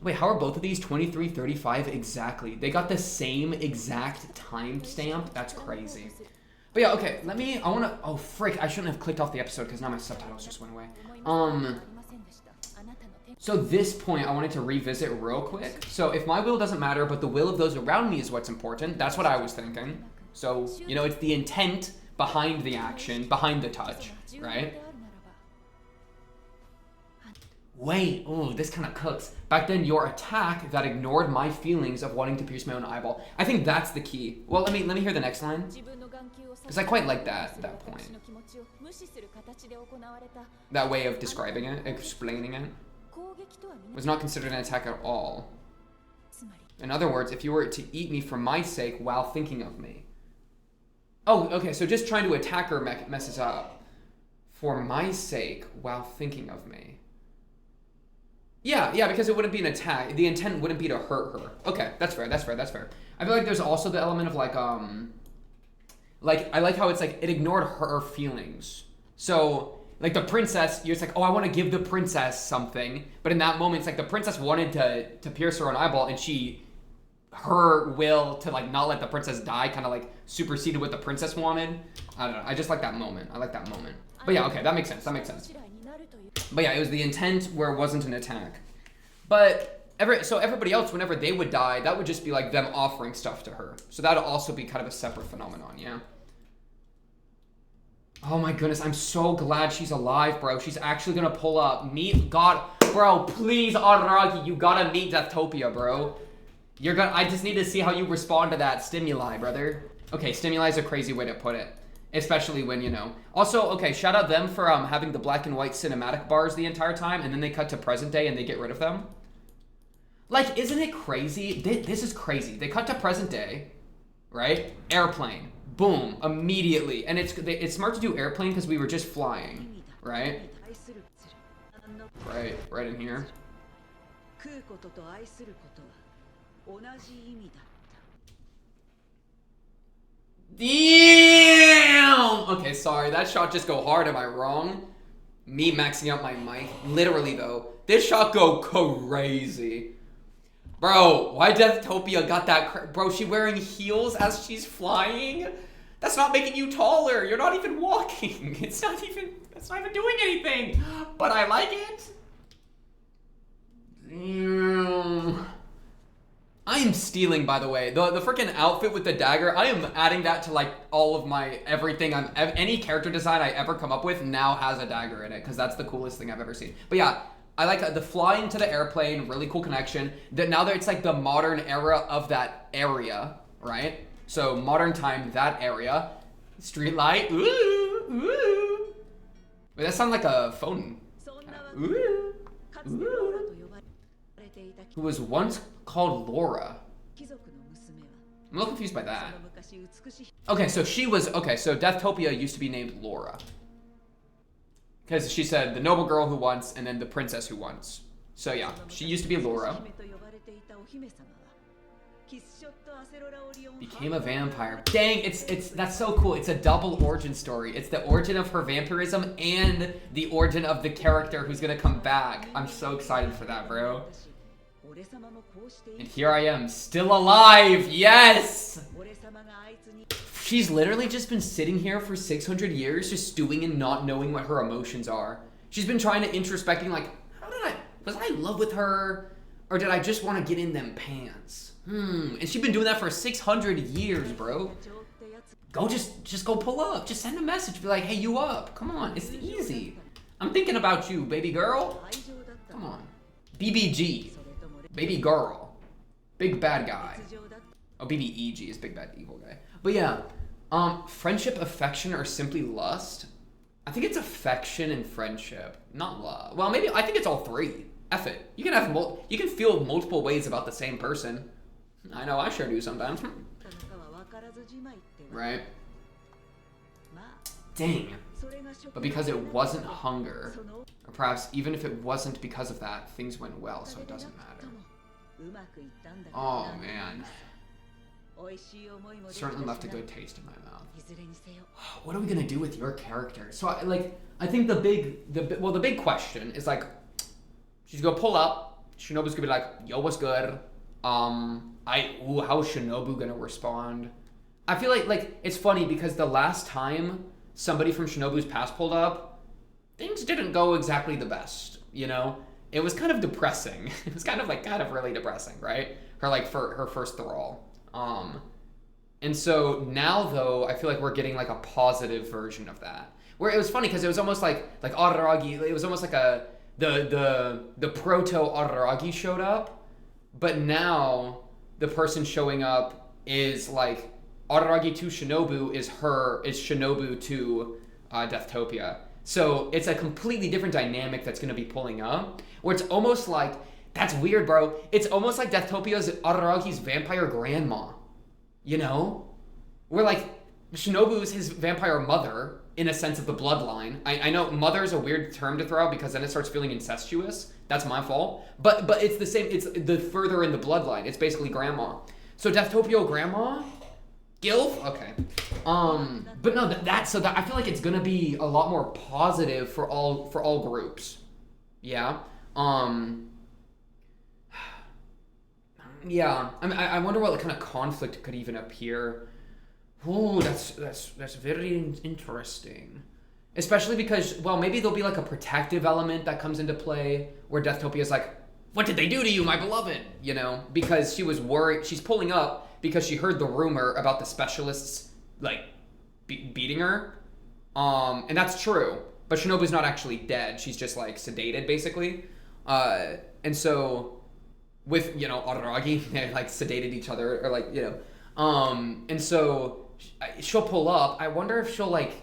Speaker 1: Wait, how are both of these 23:35 exactly? They got the same exact timestamp? That's crazy. But yeah, okay, oh frick, I shouldn't have clicked off the episode because now my subtitles just went away. So this point I wanted to revisit real quick. So if my will doesn't matter, but the will of those around me is what's important, that's what I was thinking. So, you know, it's the intent behind the action, behind the touch, right? Wait, ooh, this kind of cooks. Back then, your attack that ignored my feelings of wanting to pierce my own eyeball. I think that's the key. Well, let me hear the next line. Because I quite like that point. That way of describing it, explaining it, was not considered an attack at all. In other words, if you were to eat me for my sake while thinking of me. Oh, okay, so just trying to attack her messes up. For my sake while thinking of me. Yeah, because it wouldn't be an attack. The intent wouldn't be to hurt her. Okay, that's fair. I feel like there's also the element of like I like how it's like it ignored her feelings. So like the princess, you're just like, oh, I want to give the princess something, but in that moment, it's like the princess wanted to pierce her own eyeball, and her will to like not let the princess die kind of like superseded what the princess wanted. I don't know. I just like that moment. I like that moment. But yeah, okay, that makes sense. But yeah, it was the intent where it wasn't an attack. But everybody else, whenever they would die, that would just be like them offering stuff to her. So that would also be kind of a separate phenomenon, yeah? Oh my goodness, I'm so glad she's alive, bro. She's actually gonna pull up. Bro, please, Araki, you gotta meet Deathtopia, bro. I just need to see how you respond to that stimuli, brother. Okay, stimuli is a crazy way to put it. Especially when, you know. Also, okay, shout out them for having the black and white cinematic bars the entire time, and then they cut to present day and they get rid of them. Like, isn't it crazy? This is crazy. They cut to present day, right? Airplane. Boom. Immediately. And it's smart to do airplane because we were just flying, right? Right in here. Damn! Okay, sorry, that shot just go hard, am I wrong? Me maxing out my mic. Literally, though. This shot go crazy. Bro, why Deathtopia got that bro, she wearing heels as she's flying? That's not making you taller. You're not even walking. That's not even doing anything. But I like it. I am stealing, by the way. The freaking outfit with the dagger, I am adding that to like all of my everything. Any character design I ever come up with now has a dagger in it, because that's the coolest thing I've ever seen. But yeah, I like the flying to the airplane, really cool connection. Now that it's like the modern era of that area, right? So modern time, that area. Street light, ooh. Wait, that sounds like a phone. Ooh. Who was once called Laura. I'm a little confused by that. Okay, so Deathtopia used to be named Laura. Because she said the noble girl who once, and then the princess who once. So yeah, she used to be Laura. Became a vampire. Dang, that's so cool. It's a double origin story. It's the origin of her vampirism and the origin of the character who's gonna come back. I'm so excited for that, bro. And here I am, still alive. Yes! She's literally just been sitting here for 600 years, just stewing and not knowing what her emotions are. She's been trying to introspecting, like, was I in love with her? Or did I just want to get in them pants? And she's been doing that for 600 years, bro. Just go pull up. Just send a message. Be like, hey, you up? Come on, it's easy. I'm thinking about you, baby girl. Come on. BBG. Baby girl. Big bad guy. Oh, BBEG is big bad evil guy. But yeah, friendship, affection, or simply lust. I think it's affection and friendship, not love. Well, maybe, I think it's all three. F it. You can have you can feel multiple ways about the same person. I know, I sure do sometimes. Right? Dang. But because it wasn't hunger, or perhaps even if it wasn't because of that, things went well, so it doesn't matter. Oh, man. Certainly left a good taste in my mouth. What are we gonna do with your character? So, I think the big question is, like, she's gonna pull up. Shinobu's gonna be like, yo, what's good? How's Shinobu gonna respond? I feel like it's funny because the last time somebody from Shinobu's past pulled up, things didn't go exactly the best, you know? It was kind of depressing. It was kind of really depressing, right? For her first thrall. And so now, though, I feel like we're getting like a positive version of that. Where it was funny because it was almost like Araragi, it was almost like the proto Araragi showed up, but now the person showing up is like Araragi to Shinobu is Shinobu to Deathtopia. So it's a completely different dynamic that's going to be pulling up, where it's almost like, that's weird, bro. It's almost like Deathtopia's Araragi's vampire grandma, you know? Where like Shinobu's his vampire mother, in a sense of the bloodline. I know mother's a weird term to throw out because then it starts feeling incestuous. That's my fault. But it's the same, it's the further in the bloodline. It's basically grandma. So Deathtopia grandma? Gilf? Okay. But no, so I feel like it's gonna be a lot more positive for all groups. Yeah. Yeah. I wonder what kind of conflict could even appear. Ooh, that's very interesting. Especially because, well, maybe there'll be like a protective element that comes into play where Deathtopia's like, what did they do to you, my beloved? You know, because she was worried. She's pulling up because she heard the rumor about the specialists, like, beating her. And that's true. But Shinobu's not actually dead. She's just, like, sedated, basically. And so, with, you know, Araragi, they, like, sedated each other, or, like, you know. And so, she'll pull up. I wonder if she'll, like,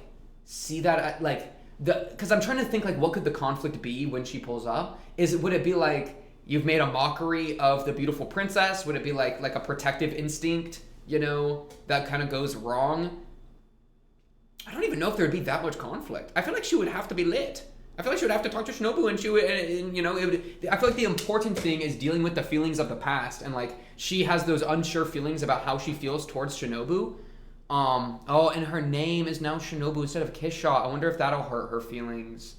Speaker 1: see that, like, because I'm trying to think, like, what could the conflict be when she pulls up? Would it be, like, you've made a mockery of the beautiful princess? Would it be like a protective instinct, you know, that kind of goes wrong? I don't even know if there'd be that much conflict. I feel like she would have to be lit. I feel like she would have to talk to Shinobu, and she would, and, you know, I feel like the important thing is dealing with the feelings of the past, and like she has those unsure feelings about how she feels towards Shinobu. Oh, and her name is now Shinobu instead of Kishot. I wonder if that'll hurt her feelings.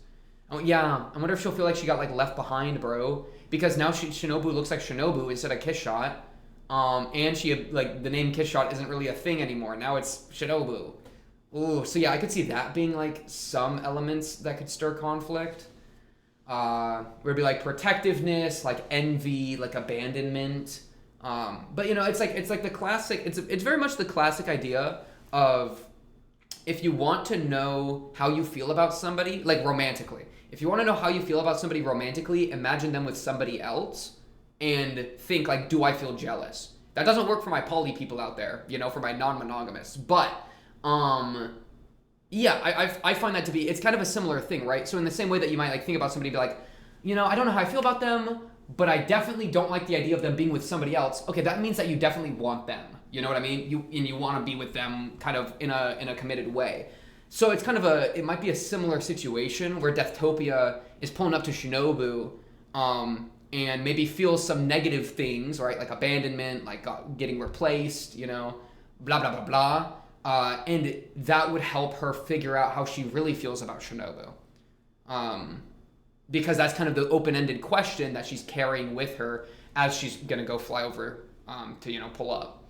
Speaker 1: Oh yeah, I wonder if she'll feel like she got like left behind, bro. Because now Shinobu looks like Shinobu instead of Kishot. And she, like, the name Kishot isn't really a thing anymore. Now it's Shinobu. Ooh, so yeah, I could see that being, like, some elements that could stir conflict. Where it'd be, like, protectiveness, like, envy, like, abandonment. But, you know, it's like the classic, it's very much the classic idea of if you want to know how you feel about somebody, like, romantically. If you want to know how you feel about somebody romantically, imagine them with somebody else and think, like, do I feel jealous? That doesn't work for my poly people out there, you know, for my non-monogamous. But, yeah, I find that to be, it's kind of a similar thing, right? So in the same way that you might, like, think about somebody and be like, you know, I don't know how I feel about them, but I definitely don't like the idea of them being with somebody else. Okay, that means that you definitely want them. You know what I mean? You want to be with them kind of in a committed way. So it's kind of it might be a similar situation where Deathtopia is pulling up to Shinobu, and maybe feels some negative things, right? Like abandonment, like getting replaced, you know, blah, blah, blah, blah. And that would help her figure out how she really feels about Shinobu. Because that's kind of the open-ended question that she's carrying with her as she's going to go fly over to, you know, pull up.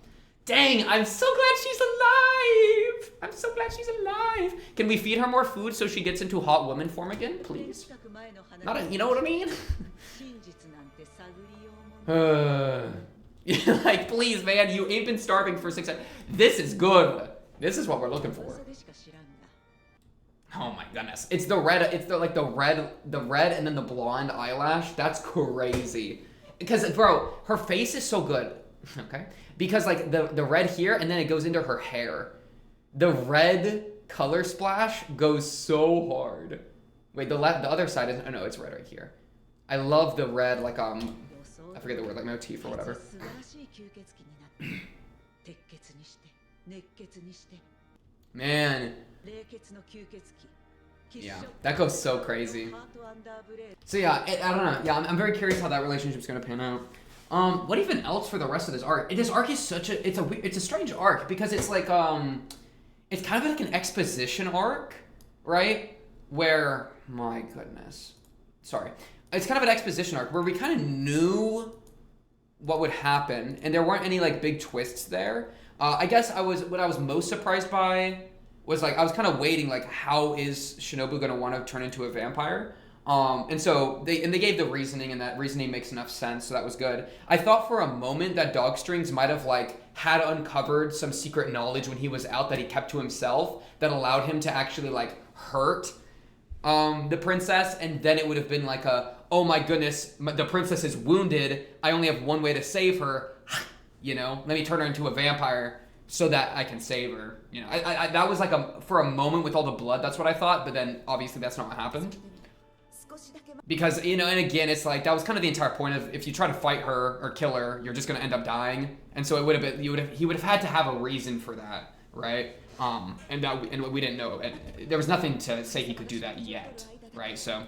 Speaker 1: Dang, I'm so glad she's alive! I'm so glad she's alive. Can we feed her more food so she gets into hot woman form again, please? You know what I mean? Like, please, man, you ain't been starving for 6 hours. This is good. This is what we're looking for. Oh my goodness. It's the red, it's the red and then the blonde eyelash. That's crazy. Because, bro, her face is so good. Okay? Because, like, the red here, and then it goes into her hair. The red color splash goes so hard. Wait, the other side is, oh no, it's red right here. I love the red, like, I forget the word, like motif or whatever. Man. Yeah, that goes so crazy. So yeah, I don't know. Yeah, I'm very curious how that relationship's gonna pan out. What even else for the rest of this arc? This arc is such a, it's a strange arc because it's like, it's kind of like an exposition arc, right? Where, my goodness. Sorry. It's kind of an exposition arc where we kind of knew what would happen and there weren't any like big twists there. I guess what I was most surprised by was like, I was kind of waiting, like, how is Shinobu gonna want to turn into a vampire? And so they gave the reasoning, and that reasoning makes enough sense, so that was good. I thought for a moment that Dogstrings might have like had uncovered some secret knowledge when he was out that he kept to himself that allowed him to actually like hurt the princess, and then it would have been like oh my goodness, the princess is wounded, I only have one way to save her, you know, let me turn her into a vampire so that I can save her. You know, I that was like for a moment with all the blood, that's what I thought, but then obviously that's not what happened. Because, you know, and again, it's like, that was kind of the entire point of, if you try to fight her or kill her, you're just going to end up dying. And so it would have been, he would have had to have a reason for that, right? And we didn't know. And there was nothing to say he could do that yet, right? So,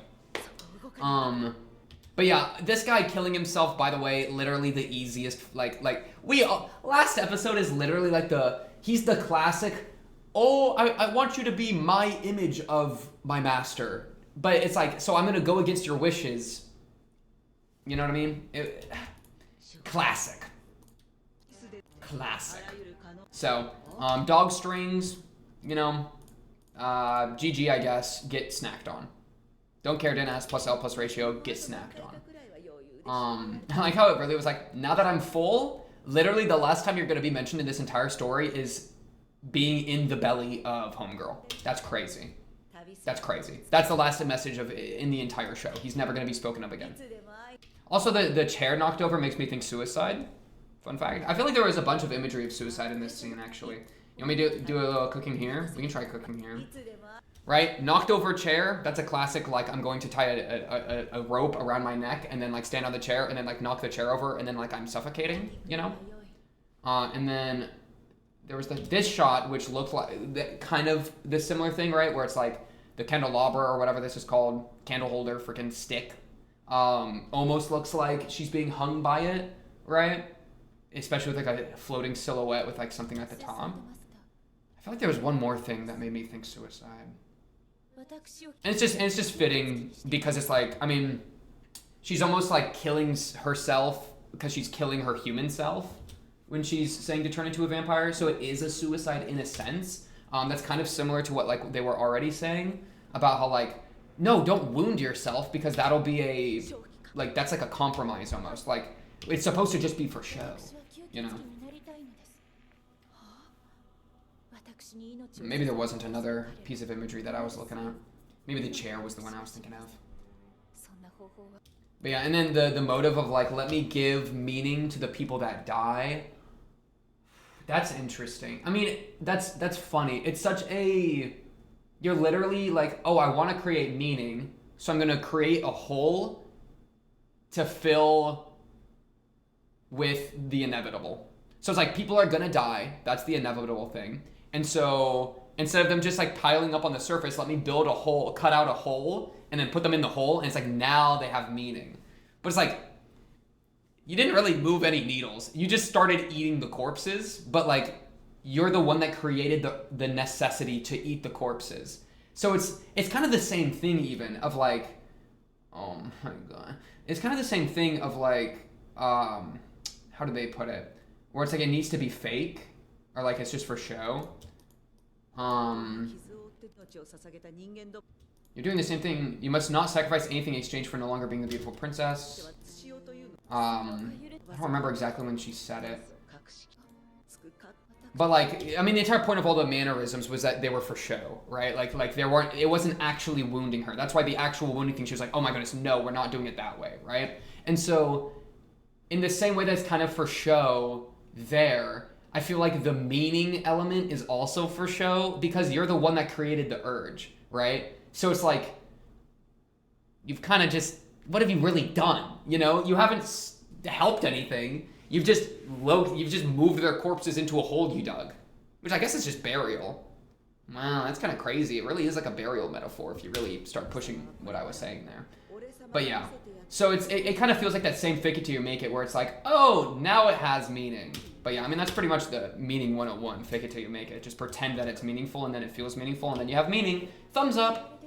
Speaker 1: but yeah, this guy killing himself, by the way, literally the easiest, last episode is literally like he's the classic, oh, I want you to be my image of my master. But it's like, so I'm going to go against your wishes. You know what I mean? Classic. Classic. So, Dogstrings, you know, GG, I guess, get snacked on. Don't care, didn't ask, plus L plus ratio, get snacked on. I like how it really was like, now that I'm full, literally the last time you're going to be mentioned in this entire story is being in the belly of Homegirl. That's crazy. That's crazy. That's the last message in the entire show. He's never going to be spoken of again. Also, the chair knocked over makes me think suicide. Fun fact. I feel like there was a bunch of imagery of suicide in this scene, actually. You want me to do a little cooking here? We can try cooking here. Right? Knocked over chair. That's a classic, like, I'm going to tie a rope around my neck and then, like, stand on the chair and then, like, knock the chair over and then, like, I'm suffocating, you know? And then there was this shot, which looked like kind of the similar thing, right? Where it's, like, the candelabra or whatever this is called, candle holder, freaking stick, almost looks like she's being hung by it, right? Especially with like a floating silhouette with like something at the top. I feel like there was one more thing that made me think suicide. And it's just fitting because it's like, I mean, she's almost like killing herself because she's killing her human self when she's saying to turn into a vampire. So it is a suicide in a sense. That's kind of similar to what like they were already saying about how like, no, don't wound yourself because that'll be like, that's like a compromise almost. Like, it's supposed to just be for show, you know? Maybe there wasn't another piece of imagery that I was looking at. Maybe the chair was the one I was thinking of. But yeah, and then the motive of like, let me give meaning to the people that die. That's interesting. I mean, that's funny. It's such a, you're literally like, oh, I want to create meaning, so I'm going to create a hole to fill with the inevitable. So it's like, people are going to die. That's the inevitable thing. And so instead of them just like piling up on the surface, let me build a hole, cut out a hole, and then put them in the hole. And it's like, now they have meaning. But it's like, you didn't really move any needles. You just started eating the corpses, but like, you're the one that created the necessity to eat the corpses. So it's kind of the same thing even of like, oh my god. It's kind of the same thing of like, how do they put it? Where it's like, it needs to be fake, or like it's just for show. You're doing the same thing. You must not sacrifice anything in exchange for no longer being the beautiful princess. I don't remember exactly when she said it. But like, I mean, the entire point of all the mannerisms was that they were for show, right? Like it wasn't actually wounding her. That's why the actual wounding thing, she was like, oh my goodness, no, we're not doing it that way, right? And so, in the same way that's kind of for show there, I feel like the meaning element is also for show because you're the one that created the urge, right? So it's like, you've kind of just, what have you really done? You know, you haven't helped anything. You've just moved their corpses into a hole you dug, which I guess is just burial. Wow, that's kind of crazy. It really is like a burial metaphor if you really start pushing what I was saying there. But yeah, so it kind of feels like that same fake it till you make it, where it's like, oh, now it has meaning. But yeah, I mean, that's pretty much the meaning 101, fake it till you make it. Just pretend that it's meaningful, and then it feels meaningful, and then you have meaning. Thumbs up.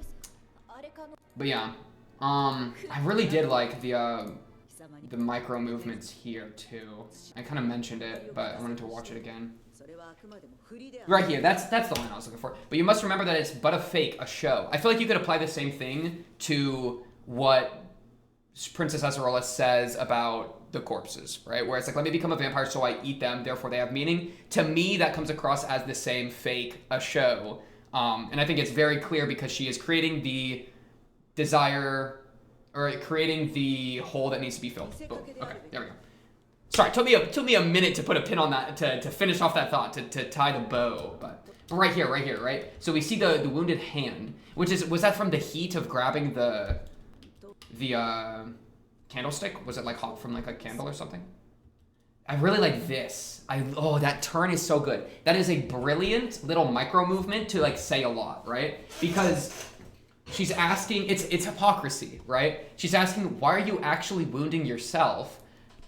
Speaker 1: But yeah, I really did like the micro movements here too. I kind of mentioned it, but I wanted to watch it again. Right here, that's the line I was looking for. But you must remember that it's but a fake, a show. I feel like you could apply the same thing to what Princess Acerola says about the corpses, right? Where it's like, let me become a vampire so I eat them, therefore they have meaning. To me, that comes across as the same fake, a show. And I think it's very clear because she is creating the desire, or creating the hole that needs to be filled. Boom. Okay, there we go. Sorry, it took me a minute to put a pin on that, to finish off that thought, to tie the bow, but right here, right? So we see the wounded hand, was that from the heat of grabbing the candlestick? Was it like hot from like a candle or something? I really like this. Oh, that turn is so good. That is a brilliant little micro movement to like say a lot, right? Because she's asking, it's hypocrisy, right? She's asking, why are you actually wounding yourself?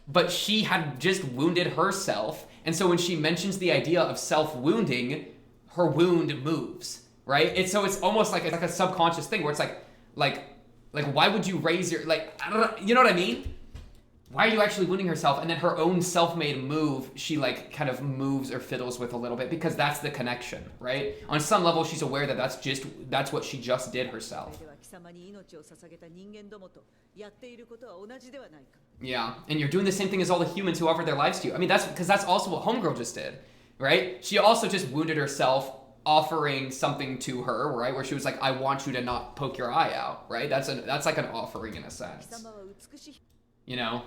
Speaker 1: But she had just wounded herself, and so when she mentions the idea of self-wounding, her wound moves, right? It's almost like a subconscious thing where it's like why would you raise your, like, I don't know, you know what I mean? Why are you actually wounding herself? And then her own self-made move, she like kind of moves or fiddles with a little bit because that's the connection, right? On some level, she's aware that that's what she just did herself. Yeah, and you're doing the same thing as all the humans who offered their lives to you. I mean, that's also what Homegirl just did, right? She also just wounded herself offering something to her, right? Where she was like, I want you to not poke your eye out, right? That's like an offering in a sense. You know?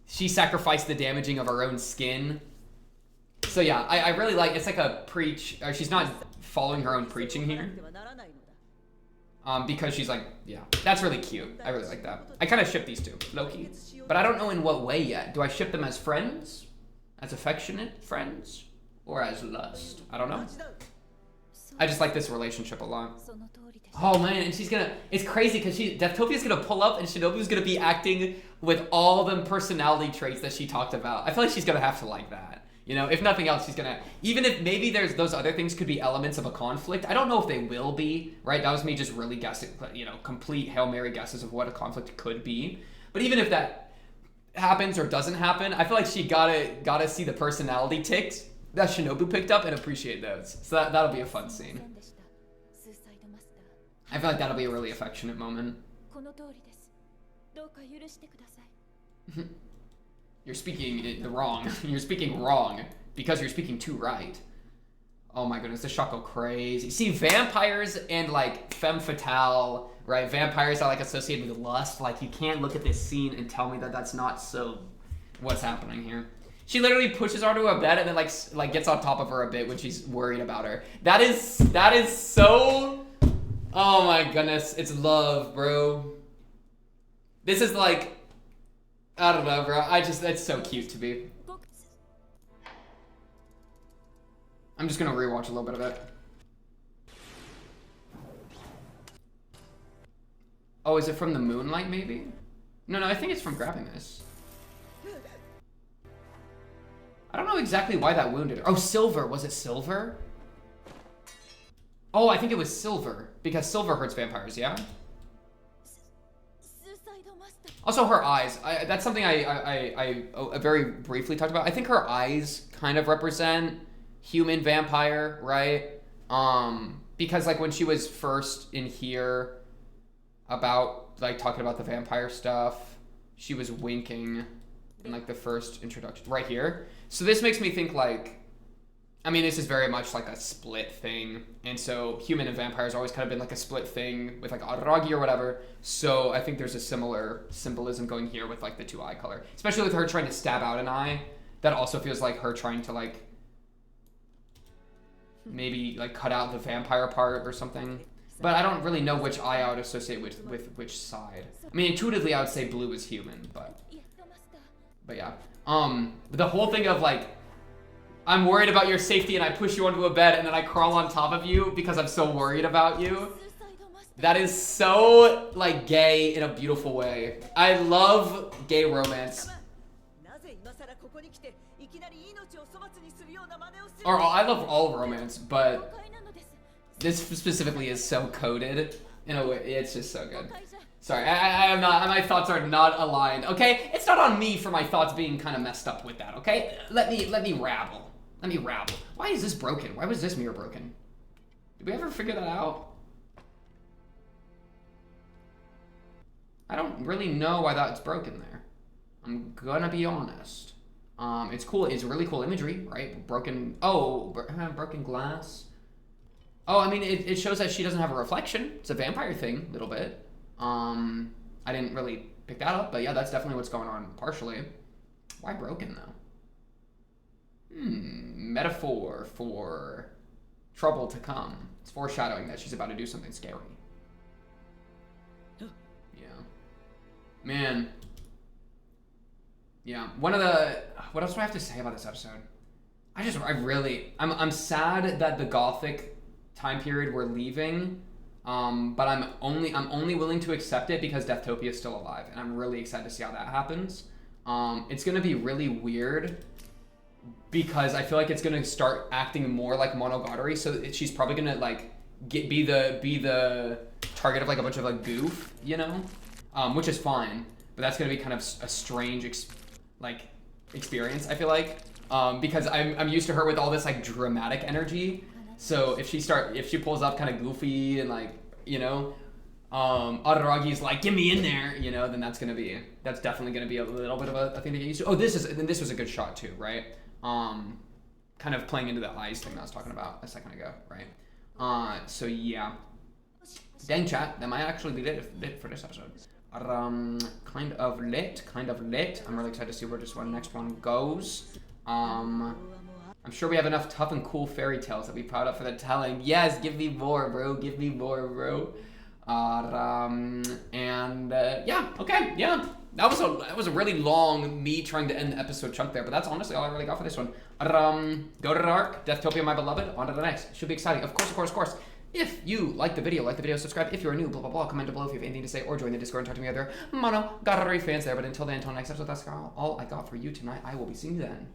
Speaker 1: She sacrificed the damaging of her own skin. So yeah, I really like, it's like a preach, or she's not following her own preaching here. Because she's like, yeah, that's really cute. I really like that. I kind of ship these two, low-key. But I don't know in what way yet. Do I ship them as friends? As affectionate friends? Or as lust? I don't know. I just like this relationship a lot. Oh man, and it's crazy because Deathtopia's gonna pull up and Shinobu's gonna be acting with all the personality traits that she talked about. I feel like she's gonna have to like that. You know, if nothing else, she's gonna, even if maybe there's those other things could be elements of a conflict. I don't know if they will be, right? That was me just really guessing, you know, complete Hail Mary guesses of what a conflict could be. But even if that happens or doesn't happen, I feel like she gotta see the personality ticks that Shinobu picked up and appreciate those. So that'll be a fun scene. I feel like that'll be a really affectionate moment. You're speaking wrong. You're speaking wrong because you're speaking too right. Oh my goodness, this shot go crazy. See, vampires and like femme fatale, right? Vampires are like associated with lust. Like you can't look at this scene and tell me that that's not so what's happening here. She literally pushes her to a bed and then like gets on top of her a bit when she's worried about her. That is so, oh my goodness, it's love, bro. This is like, I don't know, bro. It's so cute to me. I'm just gonna rewatch a little bit of it. Oh, is it from the moonlight maybe? No, I think it's from grabbing this. I don't know exactly why that wounded her. Oh, silver. Was it silver? Oh, I think it was silver. Because silver hurts vampires, yeah? Also, her eyes. That's something I very briefly talked about. I think her eyes kind of represent human vampire, right? Because like when she was first in here about like talking about the vampire stuff, she was winking in like the first introduction right here. So this makes me think like, I mean, this is very much like a split thing. And so human and vampires always kind of been like a split thing with like Araragi or whatever. So I think there's a similar symbolism going here with like the two eye color, especially with her trying to stab out an eye. That also feels like her trying to like maybe like cut out the vampire part or something. But I don't really know which eye I would associate with which side. I mean, intuitively I would say blue is human, but yeah. The whole thing of like, I'm worried about your safety and I push you onto a bed and then I crawl on top of you because I'm so worried about you. That is so like gay in a beautiful way. I love gay romance. Or I love all romance, but this specifically is so coded in a way. It's just so good. Sorry, I am not. My thoughts are not aligned. Okay, it's not on me for my thoughts being kind of messed up with that. Okay, let me rabble. Let me rabble. Why is this broken? Why was this mirror broken? Did we ever figure that out? I don't really know why that's broken there. I'm gonna be honest. It's cool. It's really cool imagery, right? Broken. Oh, broken glass. Oh, I mean, it shows that she doesn't have a reflection. It's a vampire thing, a little bit. I didn't really pick that up, but yeah, that's definitely what's going on partially. Why broken though? Metaphor for trouble to come. It's foreshadowing that she's about to do something scary. Yeah. Man. Yeah. What else do I have to say about this episode? I'm sad that the Gothic time period we're leaving, but I'm only willing to accept it because Deathtopia is still alive, and I'm really excited to see how that happens. It's gonna be really weird because I feel like it's gonna start acting more like Monogatari, so she's probably gonna like be the target of like a bunch of like goof, you know, which is fine, but that's gonna be kind of a strange experience, I feel like, because I'm used to her with all this like dramatic energy. So if she pulls up kind of goofy and like, you know, Araragi's like, get me in there, you know, then that's definitely gonna be a little bit of a thing to get used to. Oh, this was a good shot too, right? Kind of playing into the eyes thing that I was talking about a second ago, right? So yeah. Dang chat, that might actually be it for this episode. Kind of lit. I'm really excited to see where this next one goes. I'm sure we have enough tough and cool fairy tales that we piled up for the telling. Yes, give me more, bro. Give me more, bro. Yeah, okay, yeah. That was a really long me trying to end the episode chunk there, but that's honestly all I really got for this one. Go to the dark, Deathtopia, my beloved. On to the next. Should be exciting. Of course. If you like the video, subscribe. If you're new, blah, blah, blah, comment below if you have anything to say, or join the Discord and talk to me other Monogatari fans there. But until next episode, that's all I got for you tonight. I will be seeing you then.